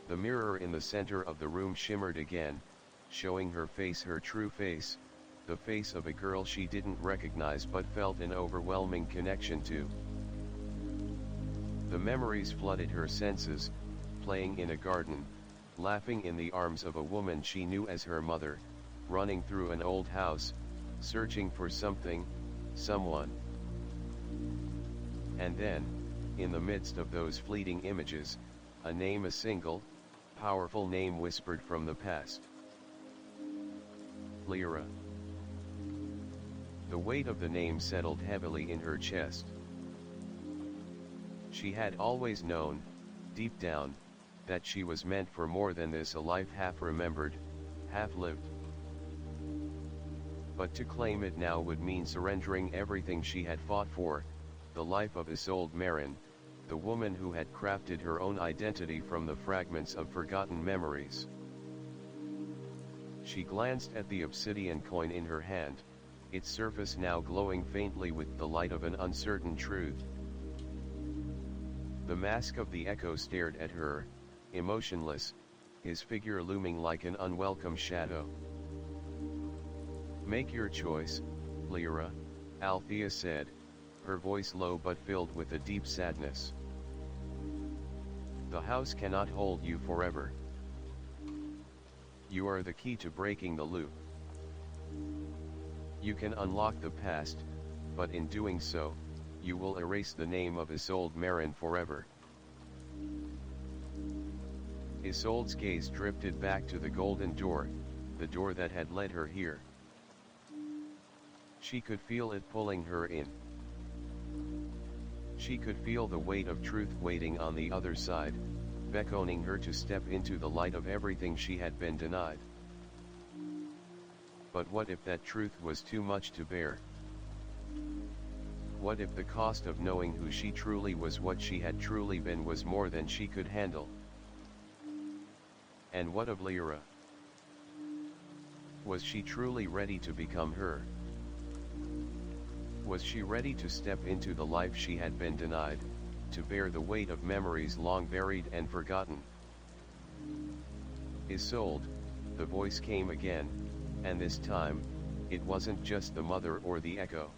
The mirror in the center of the room shimmered again, showing her face, her true face, the face of a girl she didn't recognize but felt an overwhelming connection to. The memories flooded her senses, playing in a garden, laughing in the arms of a woman she knew as her mother, running through an old house, searching for something, someone. And then, in the midst of those fleeting images, a name, a single, powerful name whispered from the past. Lyra. The weight of the name settled heavily in her chest. She had always known, deep down, that she was meant for more than this, a life half remembered, half lived. But to claim it now would mean surrendering everything she had fought for, the life of Isolde Marin, the woman who had crafted her own identity from the fragments of forgotten memories. She glanced at the obsidian coin in her hand, its surface now glowing faintly with the light of an uncertain truth. The mask of the echo stared at her, emotionless, his figure looming like an unwelcome shadow. "Make your choice, Lyra," Althea said, her voice low but filled with a deep sadness. "The house cannot hold you forever. You are the key to breaking the loop. You can unlock the past, but in doing so, you will erase the name of Isolde Marin forever." Isolde's gaze drifted back to the golden door, the door that had led her here. She could feel it pulling her in. She could feel the weight of truth waiting on the other side, beckoning her to step into the light of everything she had been denied. But what if that truth was too much to bear? What if the cost of knowing who she truly was, what she had truly been, was more than she could handle? And what of Lyra? Was she truly ready to become her? Was she ready to step into the life she had been denied, to bear the weight of memories long buried and forgotten? "Isolde," the voice came again, and this time, it wasn't just the mother or the echo.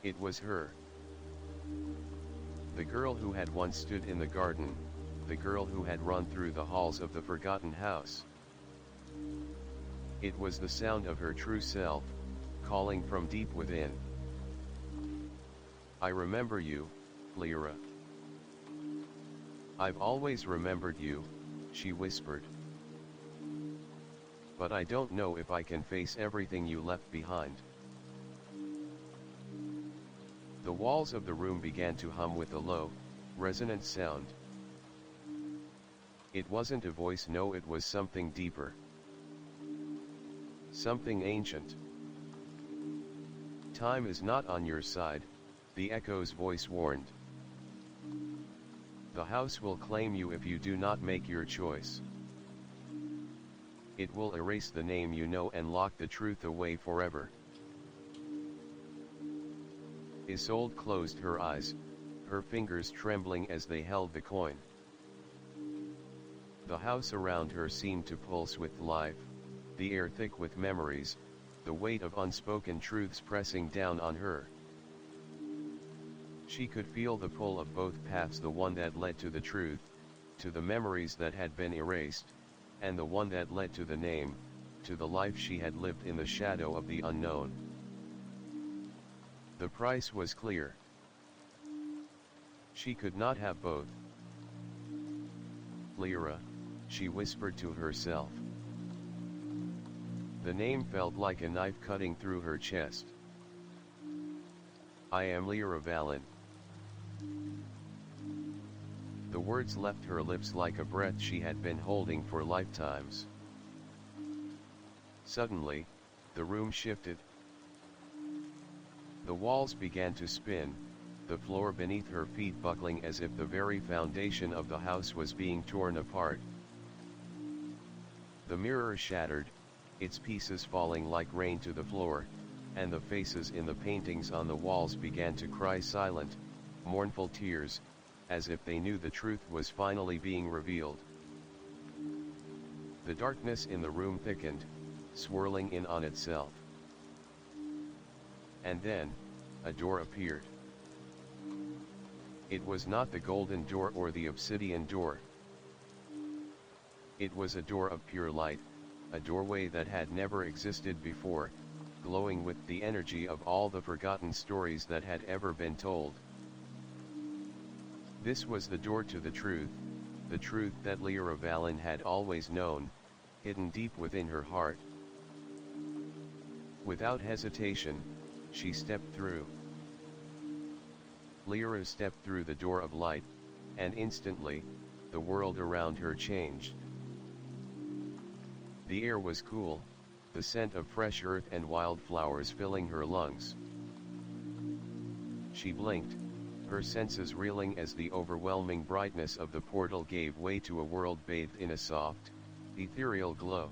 It was her. The girl who had once stood in the garden, the girl who had run through the halls of the forgotten house. It was the sound of her true self, calling from deep within. "I remember you, Lyra. I've always remembered you," she whispered. "But I don't know if I can face everything you left behind." The walls of the room began to hum with a low, resonant sound. It wasn't a voice, no, it was something deeper. Something ancient. "Time is not on your side," the echo's voice warned. "The house will claim you if you do not make your choice. It will erase the name you know and lock the truth away forever." Isolde closed her eyes, her fingers trembling as they held the coin. The house around her seemed to pulse with life, the air thick with memories, the weight of unspoken truths pressing down on her. She could feel the pull of both paths, the one that led to the truth, to the memories that had been erased, and the one that led to the name, to the life she had lived in the shadow of the unknown. The price was clear. She could not have both. "Lyra," she whispered to herself. The name felt like a knife cutting through her chest. "I am Lyra Vallon." The words left her lips like a breath she had been holding for lifetimes. Suddenly, the room shifted. The walls began to spin, the floor beneath her feet buckling as if the very foundation of the house was being torn apart. The mirror shattered, its pieces falling like rain to the floor, and the faces in the paintings on the walls began to cry silent, mournful tears, as if they knew the truth was finally being revealed. The darkness in the room thickened, swirling in on itself. And then, a door appeared. It was not the golden door or the obsidian door. It was a door of pure light, a doorway that had never existed before, glowing with the energy of all the forgotten stories that had ever been told. This was the door to the truth that Lyra Vallon had always known, hidden deep within her heart. Without hesitation, she stepped through. Lyra stepped through the door of light, and instantly, the world around her changed. The air was cool, the scent of fresh earth and wildflowers filling her lungs. She blinked, her senses reeling as the overwhelming brightness of the portal gave way to a world bathed in a soft, ethereal glow.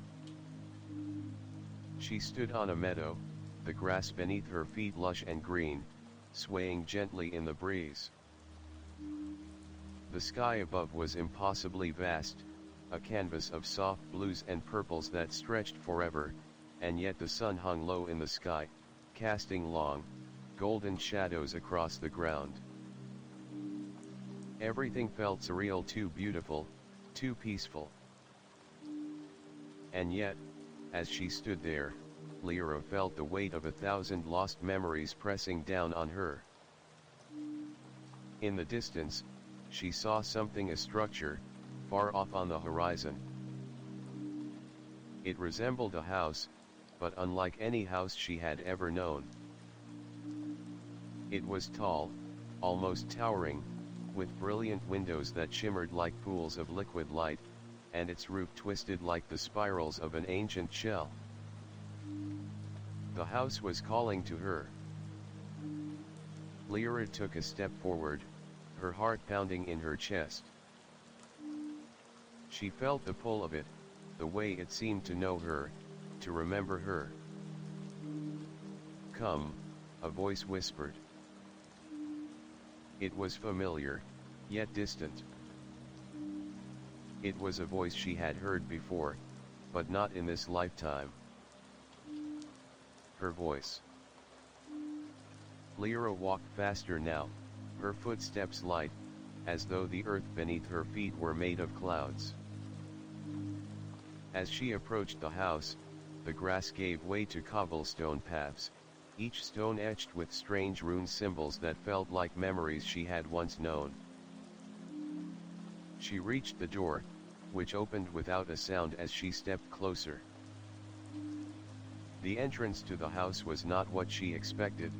She stood on a meadow, the grass beneath her feet lush and green, swaying gently in the breeze. The sky above was impossibly vast, a canvas of soft blues and purples that stretched forever, and yet the sun hung low in the sky, casting long, golden shadows across the ground. Everything felt surreal, too beautiful, too peaceful. And yet, as she stood there, Lyra felt the weight of 1,000 lost memories pressing down on her. In the distance, she saw something, a structure, far off on the horizon. It resembled a house, but unlike any house she had ever known. It was tall, almost towering, with brilliant windows that shimmered like pools of liquid light, and its roof twisted like the spirals of an ancient shell. The house was calling to her. Lyra took a step forward, her heart pounding in her chest. She felt the pull of it, the way it seemed to know her, to remember her. "Come," a voice whispered. It was familiar, yet distant. It was a voice she had heard before, but not in this lifetime. Her voice. Lyra walked faster now, her footsteps light, as though the earth beneath her feet were made of clouds. As she approached the house, the grass gave way to cobblestone paths, each stone etched with strange rune symbols that felt like memories she had once known. She reached the door, which opened without a sound as she stepped closer. The entrance to the house was not what she expected.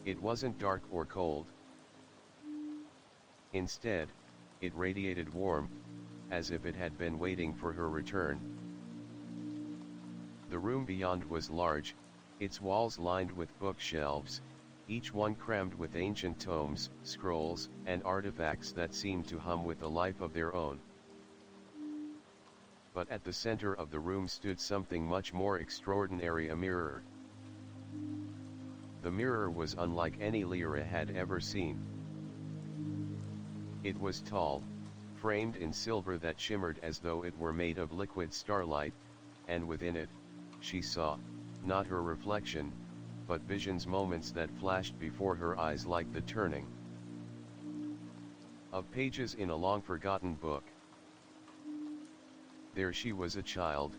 It wasn't dark or cold. Instead, it radiated warmth, as if it had been waiting for her return. The room beyond was large, its walls lined with bookshelves, each one crammed with ancient tomes, scrolls, and artifacts that seemed to hum with a life of their own. But at the center of the room stood something much more extraordinary, a mirror. The mirror was unlike any Lyra had ever seen. It was tall, framed in silver that shimmered as though it were made of liquid starlight, and within it, she saw, not her reflection, but visions, moments that flashed before her eyes like the turning of pages in a long-forgotten book. There she was, a child,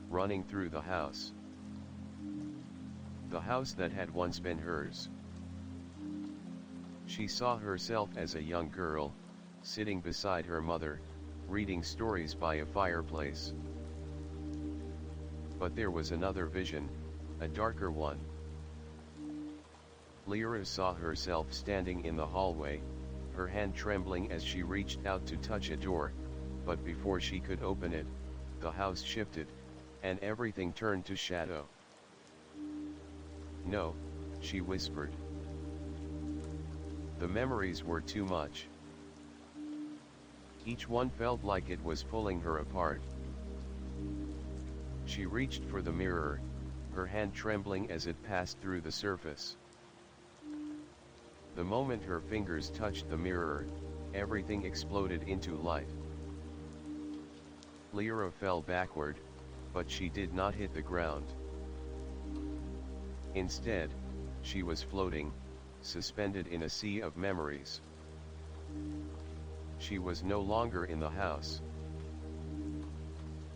running through the house. The house that had once been hers. She saw herself as a young girl, sitting beside her mother, reading stories by a fireplace. But there was another vision, a darker one. Lyra saw herself standing in the hallway, her hand trembling as she reached out to touch a door, but before she could open it, the house shifted, and everything turned to shadow. "No," she whispered. The memories were too much. Each one felt like it was pulling her apart. She reached for the mirror, her hand trembling as it passed through the surface. The moment her fingers touched the mirror, everything exploded into light. Lyra fell backward, but she did not hit the ground. Instead, she was floating, suspended in a sea of memories. She was no longer in the house.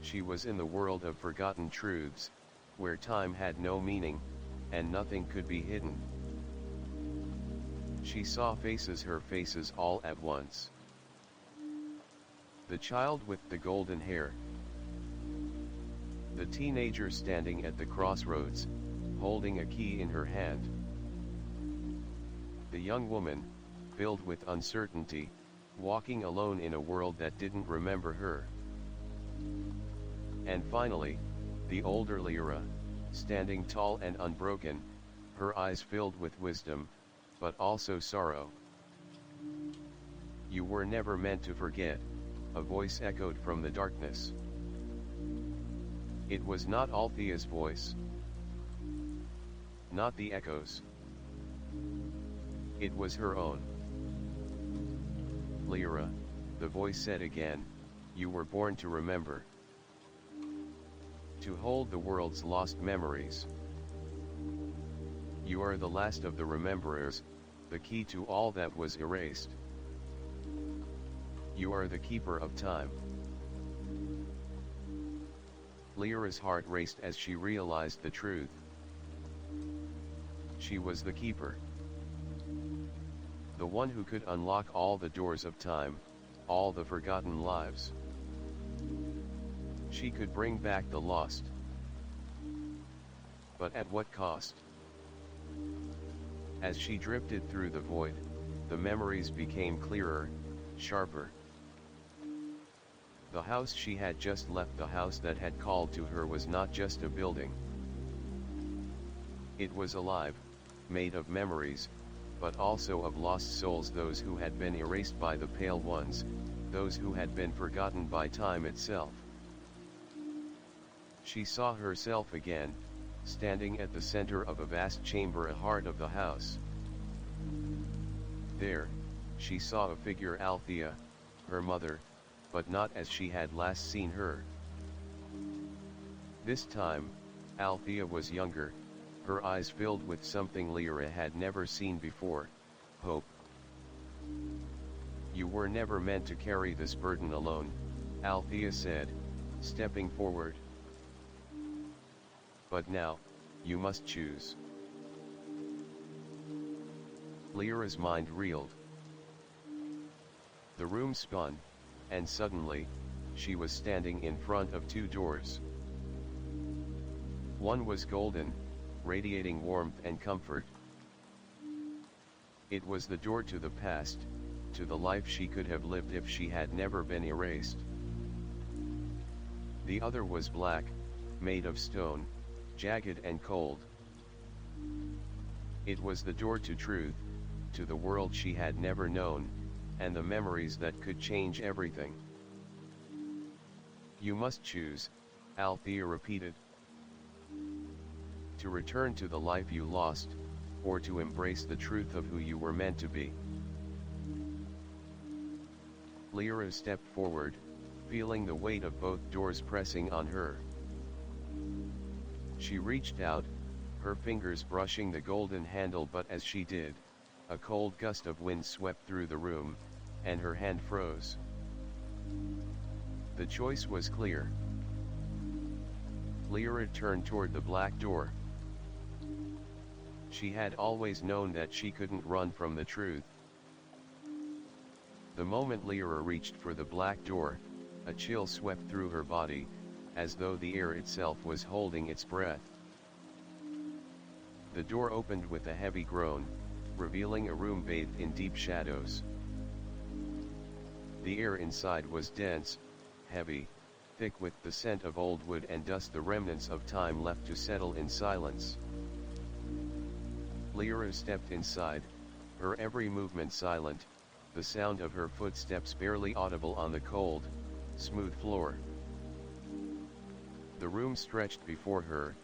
She was in the world of forgotten truths, where time had no meaning, and nothing could be hidden. She saw faces, her faces all at once. The child with the golden hair. The teenager standing at the crossroads, holding a key in her hand. The young woman, filled with uncertainty, walking alone in a world that didn't remember her. And finally, the older Lyra, standing tall and unbroken, her eyes filled with wisdom, but also sorrow. "You were never meant to forget," a voice echoed from the darkness. It was not Althea's voice. Not the echoes. It was her own. Lyra, the voice said again, you were born to remember. To hold the world's lost memories. You are the last of the rememberers, the key to all that was erased. You are the keeper of time. Lyra's heart raced as she realized the truth. She was the keeper. The one who could unlock all the doors of time, all the forgotten lives. She could bring back the lost. But at what cost? As she drifted through the void, the memories became clearer, sharper. The house she had just left, the house that had called to her, was not just a building. It was alive, made of memories, but also of lost souls, those who had been erased by the Pale Ones, those who had been forgotten by time itself. She saw herself again, standing at the center of a vast chamber, a heart of the house. There, she saw a figure, Althea, her mother, but not as she had last seen her. This time, Althea was younger, her eyes filled with something Lyra had never seen before, hope. You were never meant to carry this burden alone, Althea said, stepping forward. But now, you must choose. Lyra's mind reeled. The room spun, and suddenly, she was standing in front of two doors. One was golden, radiating warmth and comfort. It was the door to the past, to the life she could have lived if she had never been erased. The other was black, made of stone, jagged and cold. It was the door to truth, to the world she had never known, and the memories that could change everything. You must choose, Althea repeated. To return to the life you lost, or to embrace the truth of who you were meant to be. Lyra stepped forward, feeling the weight of both doors pressing on her. She reached out, her fingers brushing the golden handle, but as she did, a cold gust of wind swept through the room, and her hand froze. The choice was clear. Lyra turned toward the black door. She had always known that she couldn't run from the truth. The moment Lyra reached for the black door, a chill swept through her body, as though the air itself was holding its breath. The door opened with a heavy groan, revealing a room bathed in deep shadows. The air inside was dense, heavy, thick with the scent of old wood and dust, the remnants of time left to settle in silence. Lyra stepped inside, her every movement silent, the sound of her footsteps barely audible on the cold, smooth floor. The room stretched before her,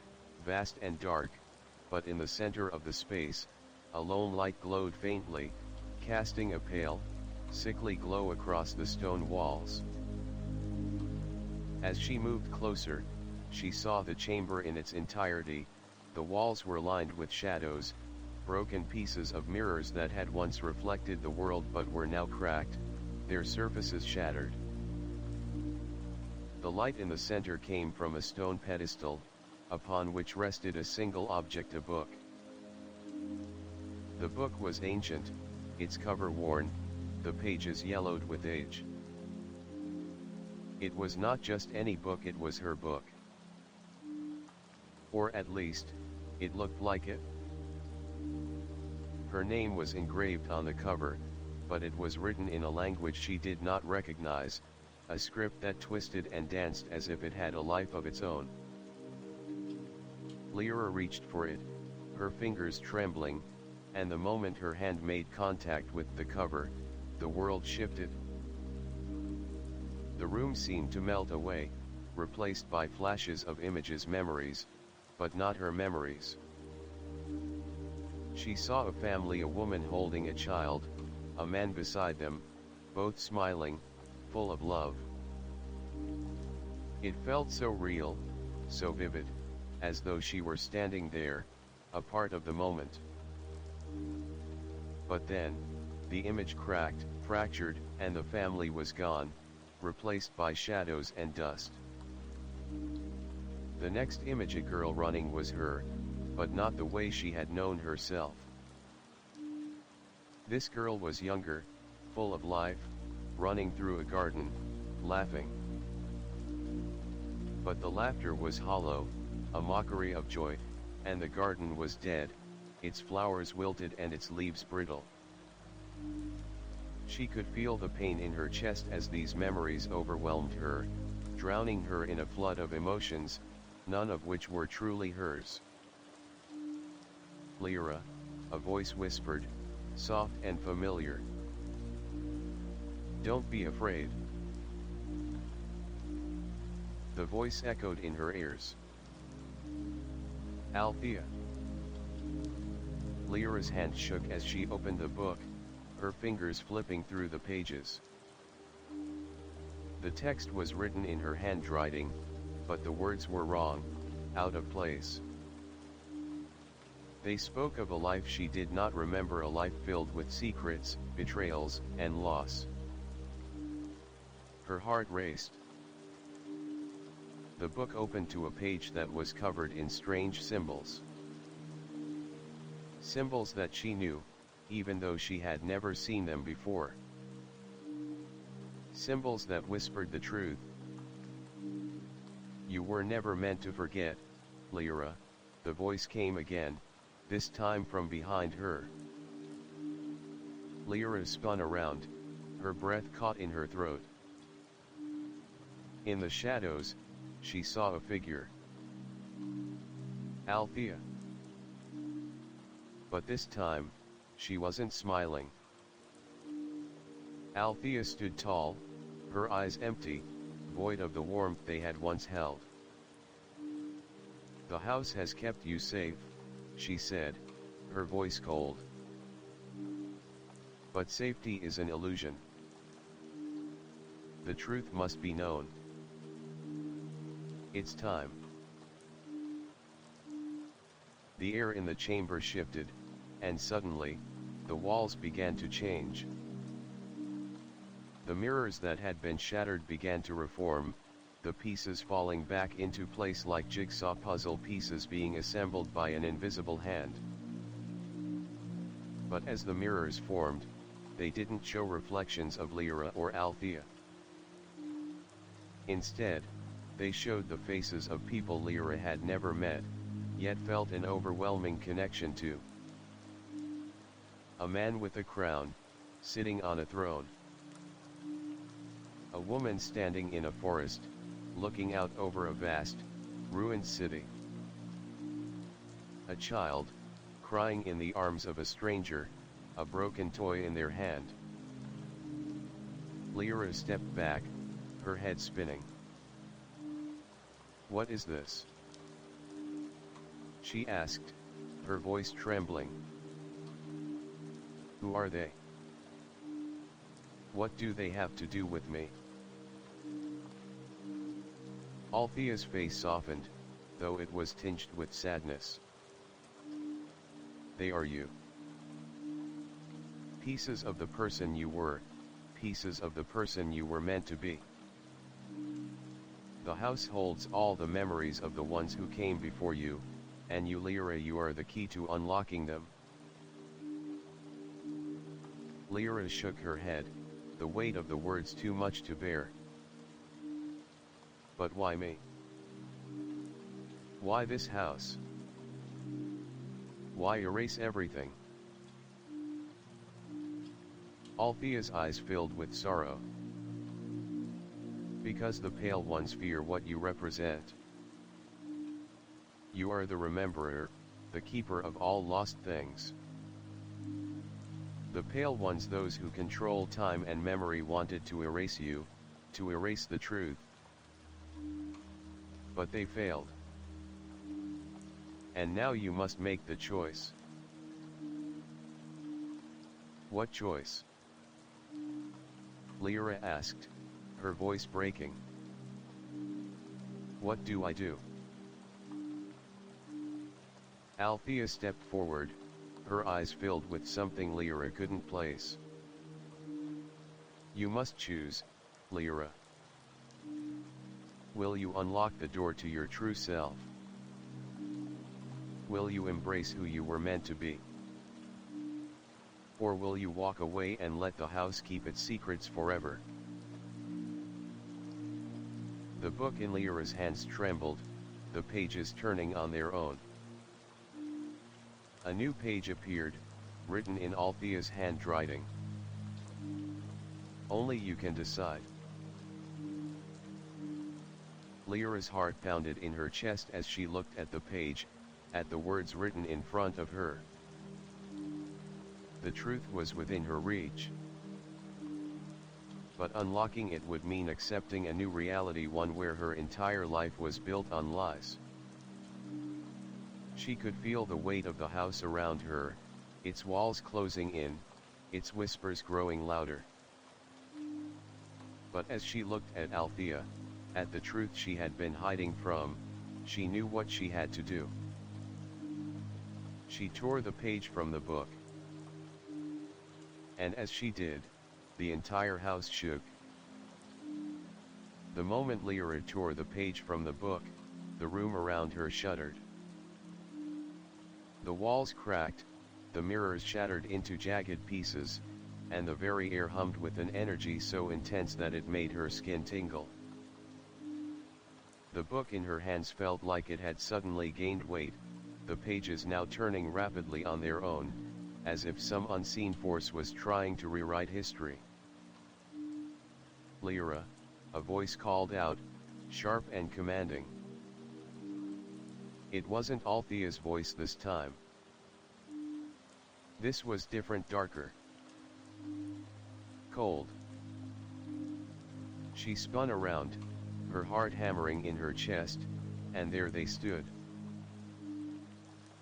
vast and dark, but in the center of the space, a lone light glowed faintly, casting a pale, sickly glow across the stone walls. As she moved closer, she saw the chamber in its entirety. The walls were lined with shadows, broken pieces of mirrors that had once reflected the world but were now cracked, their surfaces shattered. The light in the center came from a stone pedestal, upon which rested a single object, a book. The book was ancient, its cover worn, the pages yellowed with age. It was not just any book, it was her book. Or at least, it looked like it. Her name was engraved on the cover, but it was written in a language she did not recognize, a script that twisted and danced as if it had a life of its own. Lyra reached for it, her fingers trembling, and the moment her hand made contact with the cover, the world shifted. The room seemed to melt away, replaced by flashes of images, memories, but not her memories. She saw a family, a woman holding a child, a man beside them, both smiling, full of love. It felt so real, so vivid, as though she were standing there, a part of the moment. But then, the image cracked, fractured, and the family was gone, replaced by shadows and dust. The next image, a girl running, was her, but not the way she had known herself. This girl was younger, full of life, running through a garden, laughing. But the laughter was hollow, a mockery of joy, and the garden was dead, its flowers wilted and its leaves brittle. She could feel the pain in her chest as these memories overwhelmed her, drowning her in a flood of emotions, none of which were truly hers. "Lyra," a voice whispered, soft and familiar. "Don't be afraid." The voice echoed in her ears. "Althea." Lyra's hand shook as she opened the book, her fingers flipping through the pages. The text was written in her handwriting, but the words were wrong, out of place. They spoke of a life she did not remember, a life filled with secrets, betrayals, and loss. Her heart raced. The book opened to a page that was covered in strange symbols. Symbols that she knew, even though she had never seen them before. Symbols that whispered the truth. "You were never meant to forget, Lyra," the voice came again, this time from behind her. Lyra spun around, her breath caught in her throat. In the shadows, she saw a figure. Althea. But this time, she wasn't smiling. Althea stood tall, her eyes empty, void of the warmth they had once held. "The house has kept you safe," she said, her voice cold. "But safety is an illusion. The truth must be known. It's time." The air in the chamber shifted, and suddenly, the walls began to change. The mirrors that had been shattered began to reform, the pieces falling back into place like jigsaw puzzle pieces being assembled by an invisible hand. But as the mirrors formed, they didn't show reflections of Lyra or Althea. Instead, they showed the faces of people Lyra had never met, yet felt an overwhelming connection to. A man with a crown, sitting on a throne. A woman standing in a forest, looking out over a vast, ruined city. A child, crying in the arms of a stranger, a broken toy in their hand. Lyra stepped back, her head spinning. "What is this?" she asked, her voice trembling. "Who are they? What do they have to do with me?" Althea's face softened, though it was tinged with sadness. "They are you. Pieces of the person you were, pieces of the person you were meant to be. The house holds all the memories of the ones who came before you, and you, Lyra, you are the key to unlocking them." Lyra shook her head, the weight of the words too much to bear. "But why me? Why this house? Why erase everything?" Althea's eyes filled with sorrow. "Because the Pale Ones fear what you represent. You are the rememberer, the keeper of all lost things. The Pale Ones, those who control time and memory, wanted to erase you, to erase the truth. But they failed. And now you must make the choice." "What choice?" Lyra asked, her voice breaking. What do I do? Althea stepped forward, her eyes filled with something Lyra couldn't place. You must choose, Lyra. Will you unlock the door to your true self? Will you embrace who you were meant to be? Or will you walk away and let the house keep its secrets forever? The book in Lyra's hands trembled, the pages turning on their own. A new page appeared, written in Althea's handwriting. Only you can decide. Lyra's heart pounded in her chest as she looked at the page, at the words written in front of her. The truth was within her reach. But unlocking it would mean accepting a new reality, one where her entire life was built on lies. She could feel the weight of the house around her, its walls closing in, its whispers growing louder. But as she looked at Althea, at the truth she had been hiding from, she knew what she had to do. She tore the page from the book. And as she did, the entire house shook. The moment Lyra tore the page from the book, the room around her shuddered. The walls cracked, the mirrors shattered into jagged pieces, and the very air hummed with an energy so intense that it made her skin tingle. The book in her hands felt like it had suddenly gained weight, the pages now turning rapidly on their own, as if some unseen force was trying to rewrite history. Lyra, a voice called out, sharp and commanding. It wasn't Althea's voice this time. This was different, darker. Cold. She spun around, her heart hammering in her chest, and there they stood.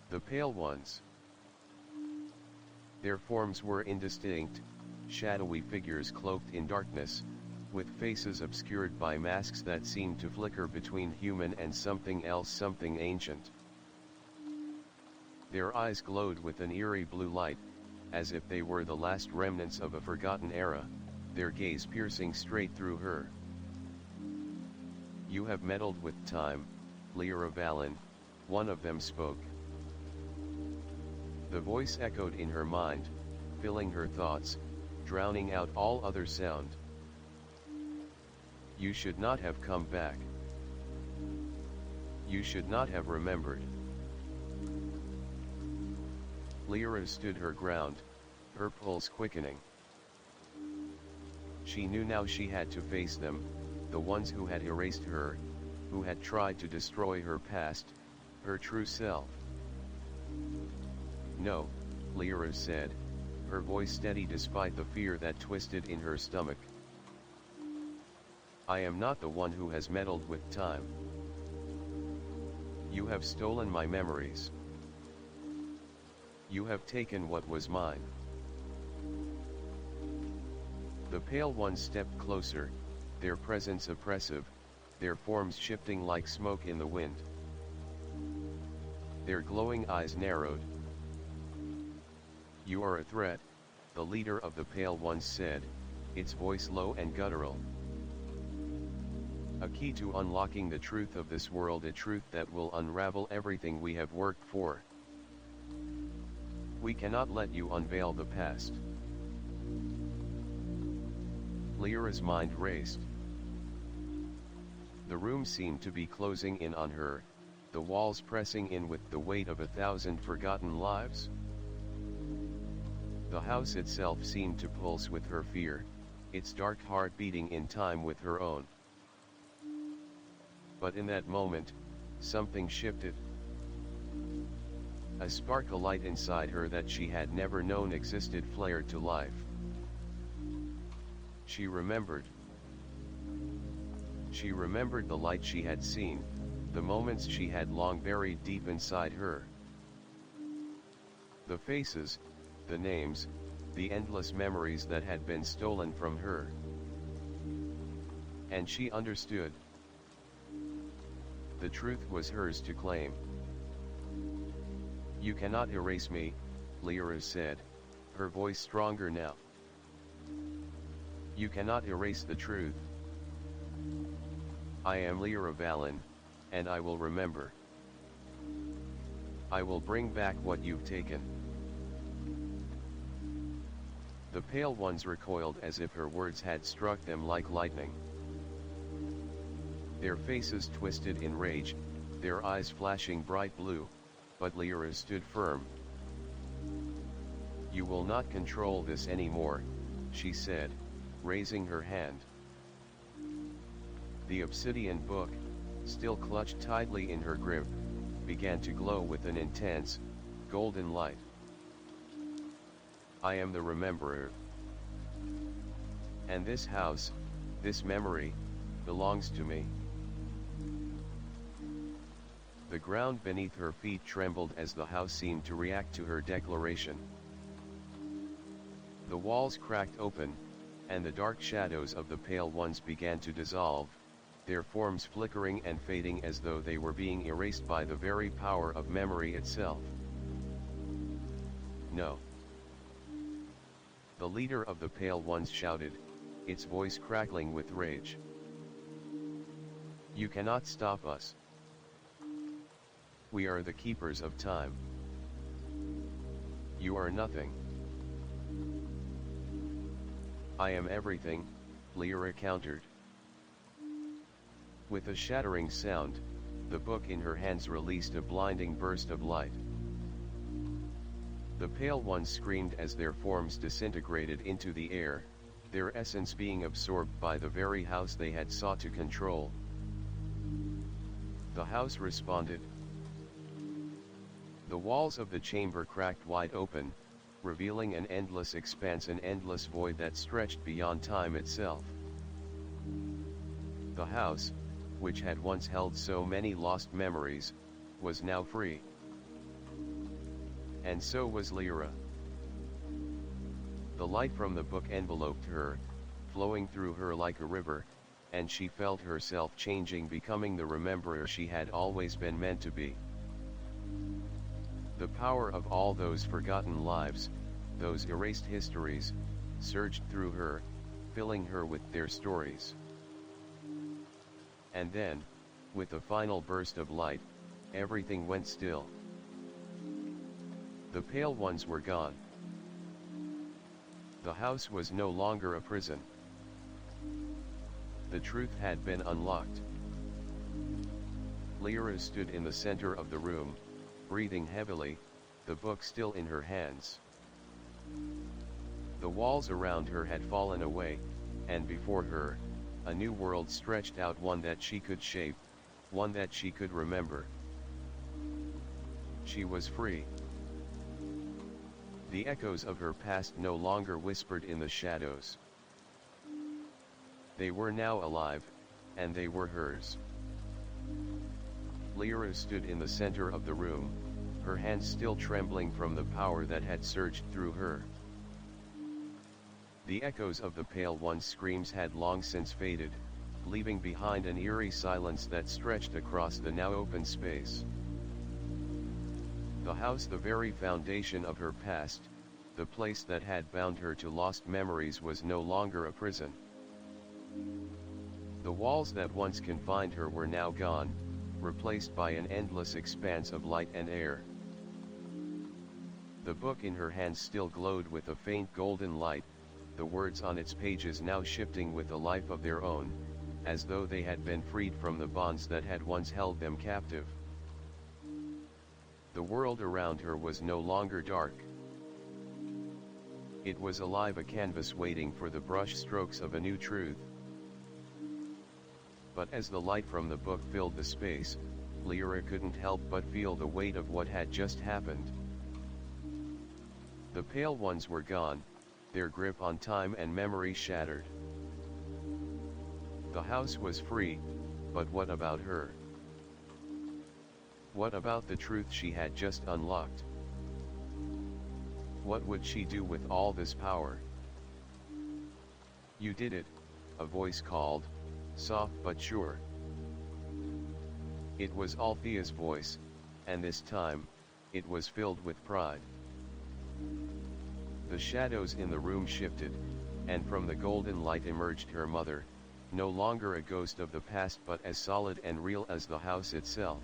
The pale ones. Their forms were indistinct, shadowy figures cloaked in darkness, with faces obscured by masks that seemed to flicker between human and something else, something ancient. Their eyes glowed with an eerie blue light, as if they were the last remnants of a forgotten era, their gaze piercing straight through her. You have meddled with time, Lyra Valen, one of them spoke. The voice echoed in her mind, filling her thoughts, drowning out all other sound. You should not have come back. You should not have remembered. Lyra stood her ground, her pulse quickening. She knew now she had to face them, the ones who had erased her, who had tried to destroy her past, her true self. No, Lyra said, her voice steady despite the fear that twisted in her stomach. I am not the one who has meddled with time. You have stolen my memories. You have taken what was mine. The pale ones stepped closer, their presence oppressive, their forms shifting like smoke in the wind. Their glowing eyes narrowed. You are a threat, the leader of the pale ones said, its voice low and guttural. A key to unlocking the truth of this world, a truth that will unravel everything we have worked for. We cannot let you unveil the past. Lyra's mind raced. The room seemed to be closing in on her, the walls pressing in with the weight of 1,000 forgotten lives. The house itself seemed to pulse with her fear, its dark heart beating in time with her own. But in that moment, something shifted. A spark of light inside her that she had never known existed flared to life. She remembered. She remembered the light she had seen, the moments she had long buried deep inside her. The faces, the names, the endless memories that had been stolen from her. And she understood. The truth was hers to claim. "You cannot erase me," Lyra said, her voice stronger now. "You cannot erase the truth. I am Lyra Valen, and I will remember. I will bring back what you've taken." The Pale Ones recoiled as if her words had struck them like lightning. Their faces twisted in rage, their eyes flashing bright blue, but Lyra stood firm. "You will not control this anymore," she said, raising her hand. The obsidian book, still clutched tightly in her grip, began to glow with an intense, golden light. "I am the Rememberer. And this house, this memory, belongs to me." The ground beneath her feet trembled as the house seemed to react to her declaration. The walls cracked open, and the dark shadows of the Pale Ones began to dissolve, their forms flickering and fading as though they were being erased by the very power of memory itself. "No!" The leader of the Pale Ones shouted, its voice crackling with rage. "You cannot stop us. We are the keepers of time. You are nothing." "I am everything," Lyra countered. With a shattering sound, the book in her hands released a blinding burst of light. The Pale Ones screamed as their forms disintegrated into the air, their essence being absorbed by the very house they had sought to control. The house responded. The walls of the chamber cracked wide open, revealing an endless expanse, an endless void that stretched beyond time itself. The house, which had once held so many lost memories, was now free. And so was Lyra. The light from the book enveloped her, flowing through her like a river, and she felt herself changing, becoming the rememberer she had always been meant to be. The power of all those forgotten lives, those erased histories, surged through her, filling her with their stories. And then, with a final burst of light, everything went still. The Pale Ones were gone. The house was no longer a prison. The truth had been unlocked. Lyra stood in the center of the room, breathing heavily, the book still in her hands. The walls around her had fallen away, and before her, a new world stretched out, one that she could shape, one that she could remember. She was free. The echoes of her past no longer whispered in the shadows. They were now alive, and they were hers. Lyra stood in the center of the room, her hands still trembling from the power that had surged through her. The echoes of the Pale One's screams had long since faded, leaving behind an eerie silence that stretched across the now open space. The house, the very foundation of her past, the place that had bound her to lost memories, was no longer a prison. The walls that once confined her were now gone, replaced by an endless expanse of light and air. The book in her hands still glowed with a faint golden light, the words on its pages now shifting with a life of their own, as though they had been freed from the bonds that had once held them captive. The world around her was no longer dark. It was alive, a canvas waiting for the brush strokes of a new truth. But as the light from the book filled the space, Lyra couldn't help but feel the weight of what had just happened. The Pale Ones were gone, their grip on time and memory shattered. The house was free, but what about her? What about the truth she had just unlocked? What would she do with all this power? "You did it," a voice called, soft but sure. It was Althea's voice, and this time, it was filled with pride. The shadows in the room shifted, and from the golden light emerged her mother, no longer a ghost of the past but as solid and real as the house itself.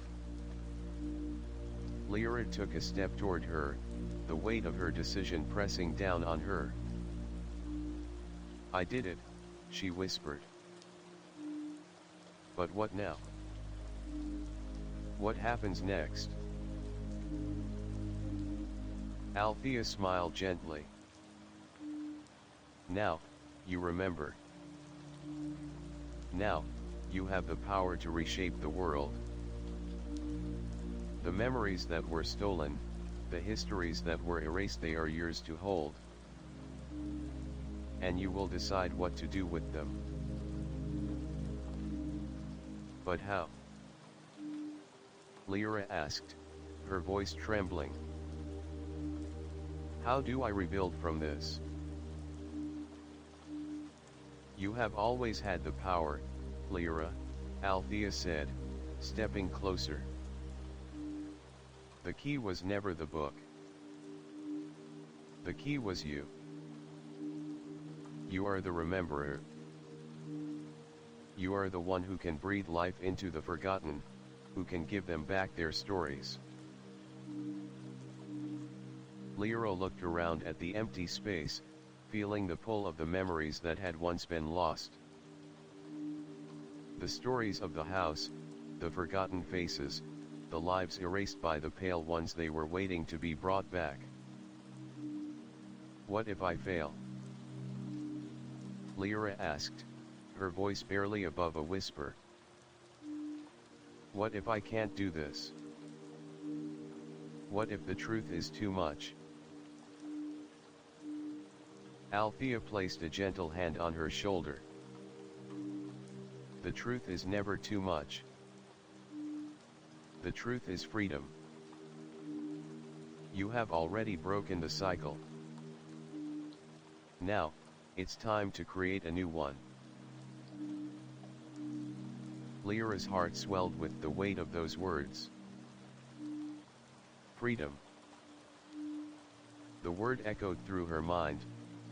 Lyra took a step toward her, the weight of her decision pressing down on her. "I did it," she whispered. "But what now? What happens next?" Althea smiled gently. "Now, you remember. Now, you have the power to reshape the world. The memories that were stolen, the histories that were erased, they are yours to hold. And you will decide what to do with them. But how?" Lyra asked, her voice trembling. "How do I rebuild from this?" "You have always had the power, Lyra," Althea said, stepping closer. "The key was never the book. The key was you. You are the rememberer. You are the one who can breathe life into the forgotten, who can give them back their stories." Lyra looked around at the empty space, feeling the pull of the memories that had once been lost. The stories of the house, the forgotten faces, the lives erased by the pale ones, they were waiting to be brought back. "What if I fail?" Lyra asked, her voice barely above a whisper. "What if I can't do this? What if the truth is too much?" Althea placed a gentle hand on her shoulder. "The truth is never too much. The truth is freedom. You have already broken the cycle. Now, it's time to create a new one." Lyra's heart swelled with the weight of those words. Freedom. The word echoed through her mind,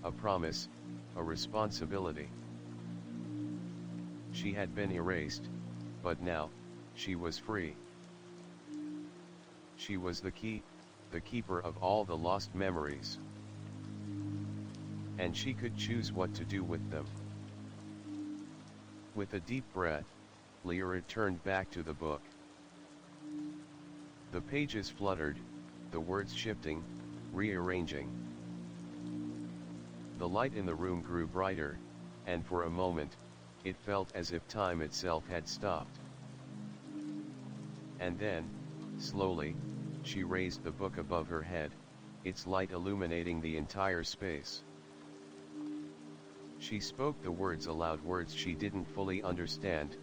a promise, a responsibility. She had been erased, but now, she was free. She was the key, the keeper of all the lost memories. And she could choose what to do with them. With a deep breath, Lyra turned back to the book. The pages fluttered, the words shifting, rearranging. The light in the room grew brighter, and for a moment, it felt as if time itself had stopped. And then, slowly, she raised the book above her head, its light illuminating the entire space. She spoke the words aloud, words she didn't fully understand,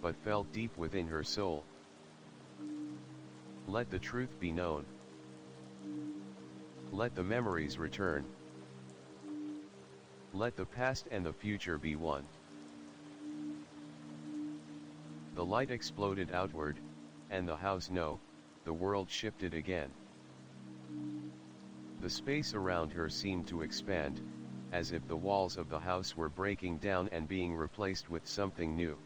but felt deep within her soul. Let the truth be known. Let the memories return. Let the past and the future be one. The light exploded outward, and the house, no, the world shifted again. The space around her seemed to expand, as if the walls of the house were breaking down and being replaced with something new.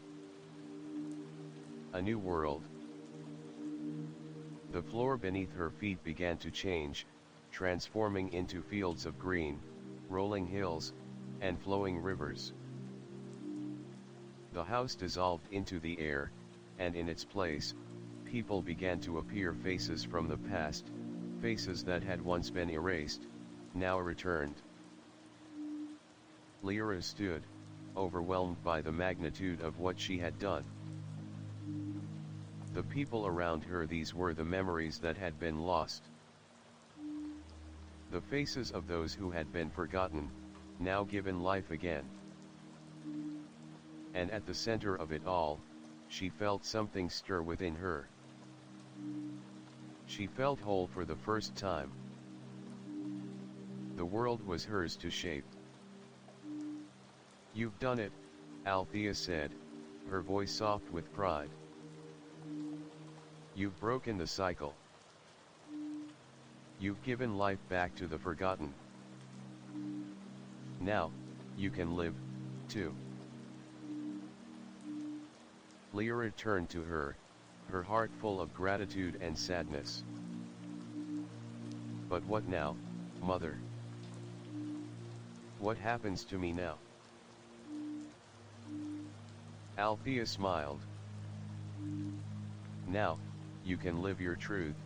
A new world. The floor beneath her feet began to change, transforming into fields of green, rolling hills, and flowing rivers. The house dissolved into the air, and in its place, people began to appear, faces from the past, faces that had once been erased, now returned. Lyra stood, overwhelmed by the magnitude of what she had done. The people around her, these were the memories that had been lost. The faces of those who had been forgotten, now given life again. And at the center of it all, she felt something stir within her. She felt whole for the first time. The world was hers to shape. "You've done it," Althea said, her voice soft with pride. You've broken the cycle. You've given life back to the forgotten. Now, you can live, too. Lyra turned to her, her heart full of gratitude and sadness. But what now, Mother? What happens to me now? Althea smiled. Now, you can live your truth.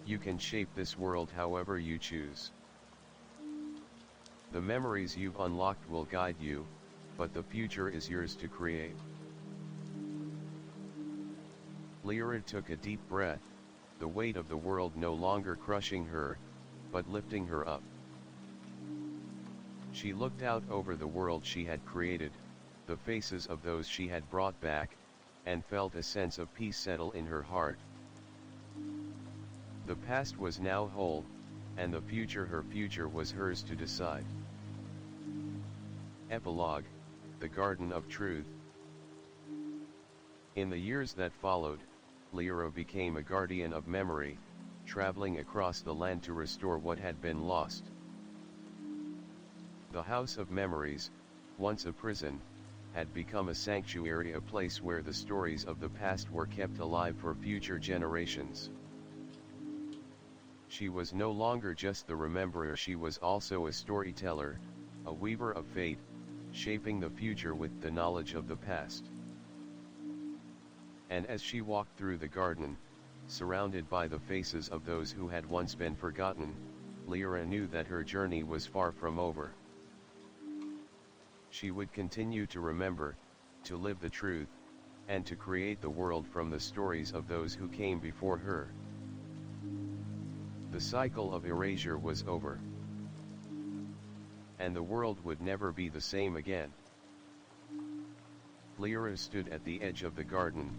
You can shape this world however you choose. The memories you've unlocked will guide you, but the future is yours to create. Lyra took a deep breath, the weight of the world no longer crushing her, but lifting her up. She looked out over the world she had created, the faces of those she had brought back, and felt a sense of peace settle in her heart. The past was now whole, and the future, her future, was hers to decide. Epilogue: The Garden of Truth. In the years that followed, Lyra became a guardian of memory, traveling across the land to restore what had been lost. The House of Memories, once a prison, had become a sanctuary, a place where the stories of the past were kept alive for future generations. She was no longer just the rememberer, she was also a storyteller, a weaver of fate, shaping the future with the knowledge of the past. And as she walked through the garden, surrounded by the faces of those who had once been forgotten, Lyra knew that her journey was far from over. She would continue to remember, to live the truth, and to create the world from the stories of those who came before her. The cycle of erasure was over, and the world would never be the same again. Lyra stood at the edge of the garden,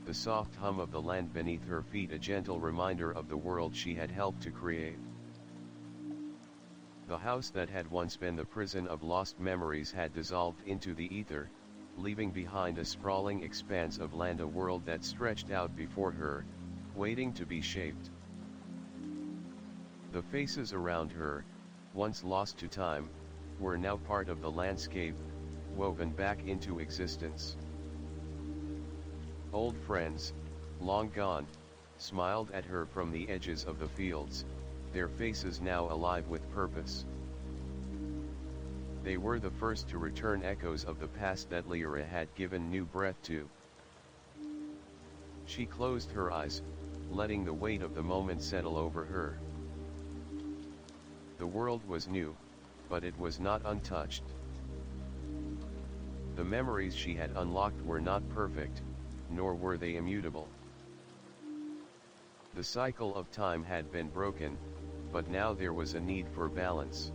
the soft hum of the land beneath her feet a gentle reminder of the world she had helped to create. The house that had once been the prison of lost memories had dissolved into the ether, leaving behind a sprawling expanse of land, a world that stretched out before her, waiting to be shaped. The faces around her, once lost to time, were now part of the landscape, woven back into existence. Old friends, long gone, smiled at her from the edges of the fields, their faces now alive with purpose. They were the first to return, echoes of the past that Lyra had given new breath to. She closed her eyes, letting the weight of the moment settle over her. The world was new, but it was not untouched. The memories she had unlocked were not perfect, nor were they immutable. The cycle of time had been broken, but now there was a need for balance.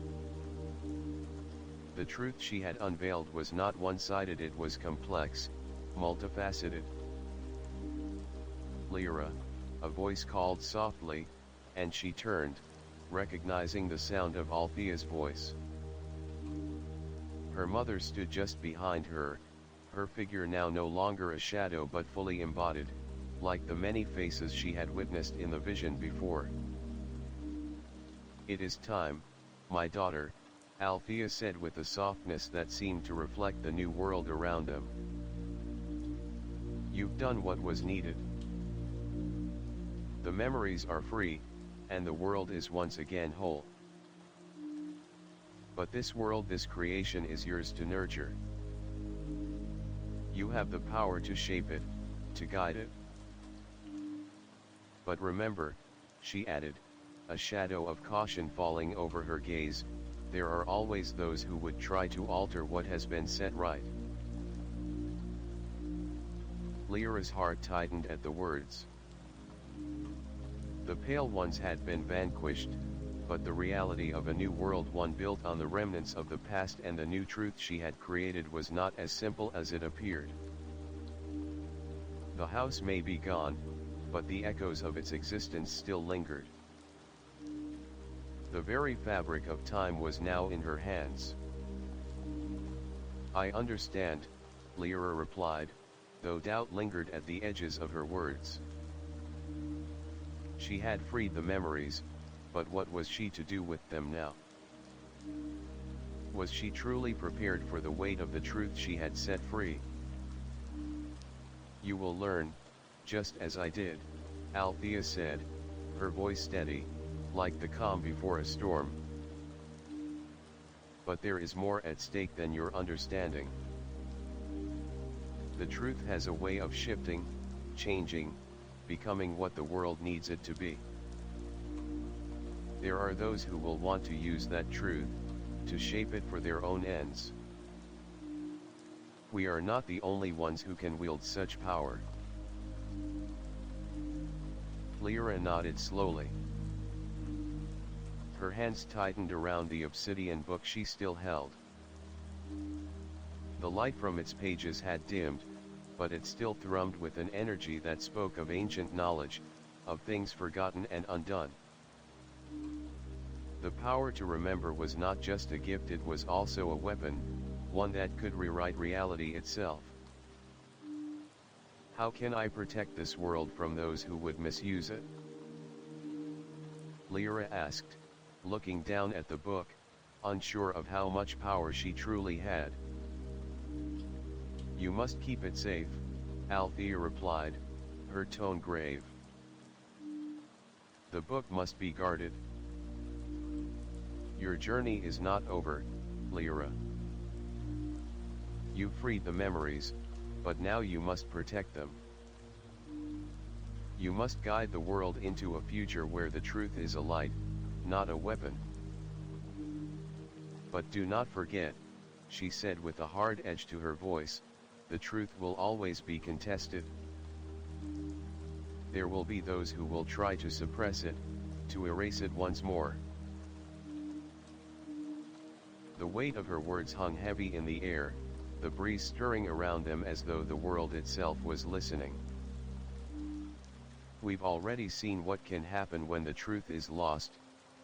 The truth she had unveiled was not one-sided, it was complex, multifaceted. Lyra, a voice called softly, and she turned, recognizing the sound of Althea's voice. Her mother stood just behind her, her figure now no longer a shadow but fully embodied, like the many faces she had witnessed in the vision before. "It is time, my daughter," Althea said with a softness that seemed to reflect the new world around them. "You've done what was needed. The memories are free, and the world is once again whole. But this world, this creation, is yours to nurture. You have the power to shape it, to guide it. But remember," she added, a shadow of caution falling over her gaze, "there are always those who would try to alter what has been set right." Lyra's heart tightened at the words. The Pale Ones had been vanquished, but the reality of a new world, one built on the remnants of the past and the new truth she had created, was not as simple as it appeared. The house may be gone, but the echoes of its existence still lingered. The very fabric of time was now in her hands. "I understand," Lyra replied, though doubt lingered at the edges of her words. She had freed the memories, but what was she to do with them now? Was she truly prepared for the weight of the truth she had set free? You will learn, just as I did, Althea said, her voice steady, like the calm before a storm. But there is more at stake than your understanding. The truth has a way of shifting, changing, becoming what the world needs it to be. There are those who will want to use that truth, to shape it for their own ends. We are not the only ones who can wield such power. Lyra nodded slowly. Her hands tightened around the obsidian book she still held. The light from its pages had dimmed, but it still thrummed with an energy that spoke of ancient knowledge, of things forgotten and undone. The power to remember was not just a gift, it was also a weapon, one that could rewrite reality itself. How can I protect this world from those who would misuse it? Lyra asked, looking down at the book, unsure of how much power she truly had. You must keep it safe, Althea replied, her tone grave. The book must be guarded. Your journey is not over, Lyra. You freed the memories, but now you must protect them. You must guide the world into a future where the truth is a light, not a weapon. But do not forget, she said with a hard edge to her voice, the truth will always be contested. There will be those who will try to suppress it, to erase it once more. The weight of her words hung heavy in the air, the breeze stirring around them as though the world itself was listening. We've already seen what can happen when the truth is lost,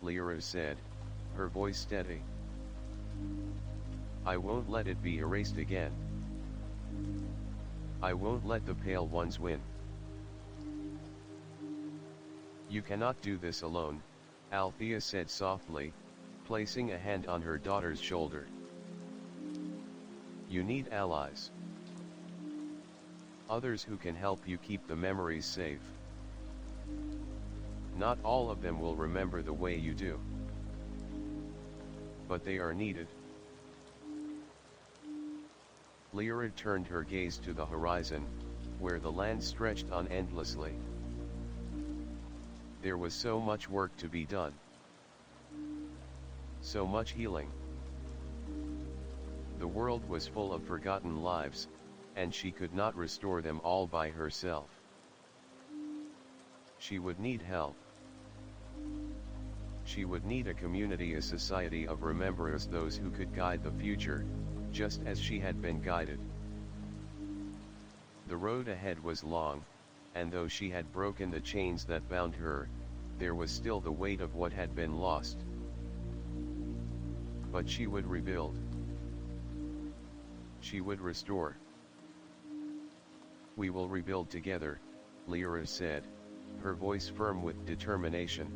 Lyra said, her voice steady. I won't let it be erased again. I won't let the pale ones win. You cannot do this alone, Althea said softly, placing a hand on her daughter's shoulder. You need allies. Others who can help you keep the memories safe. Not all of them will remember the way you do. But they are needed. Lyra turned her gaze to the horizon, where the land stretched on endlessly. There was so much work to be done. So much healing. The world was full of forgotten lives, and she could not restore them all by herself. She would need help. She would need a community, a society of rememberers, those who could guide the future, just as she had been guided. The road ahead was long, and though she had broken the chains that bound her, there was still the weight of what had been lost. But she would rebuild. She would restore. We will rebuild together, Lyra said, her voice firm with determination.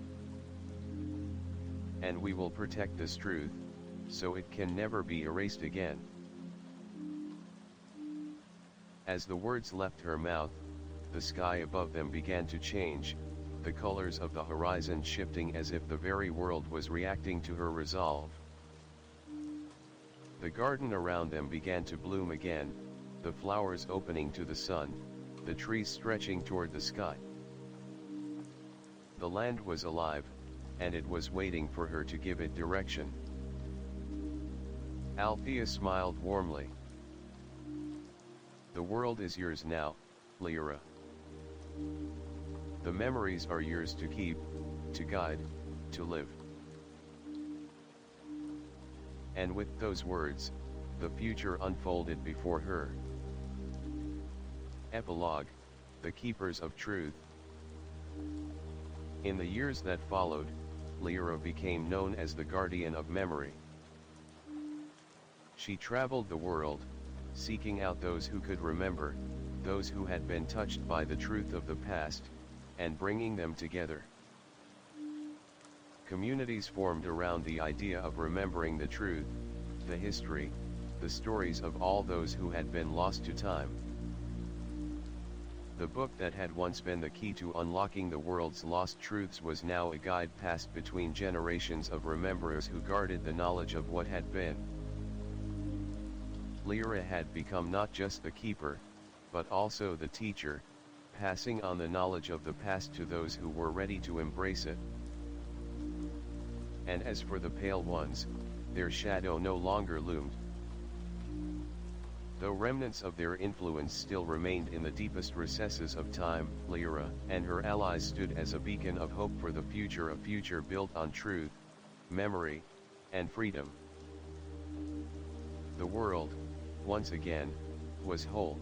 And we will protect this truth, so it can never be erased again. As the words left her mouth, the sky above them began to change, the colors of the horizon shifting as if the very world was reacting to her resolve. The garden around them began to bloom again, the flowers opening to the sun, the trees stretching toward the sky. The land was alive, and it was waiting for her to give it direction. Althea smiled warmly. The world is yours now, Lyra. The memories are yours to keep, to guide, to live. And with those words, the future unfolded before her. Epilogue: The Keepers of Truth. In the years that followed, Lyra became known as the Guardian of Memory. She traveled the world, seeking out those who could remember, those who had been touched by the truth of the past, and bringing them together. Communities formed around the idea of remembering the truth, the history, the stories of all those who had been lost to time. The book that had once been the key to unlocking the world's lost truths was now a guide passed between generations of rememberers who guarded the knowledge of what had been. Lyra had become not just the keeper, but also the teacher, passing on the knowledge of the past to those who were ready to embrace it. And as for the Pale Ones, their shadow no longer loomed. Though remnants of their influence still remained in the deepest recesses of time, Lyra and her allies stood as a beacon of hope for the future, a future built on truth, memory, and freedom. The world, once again, was whole.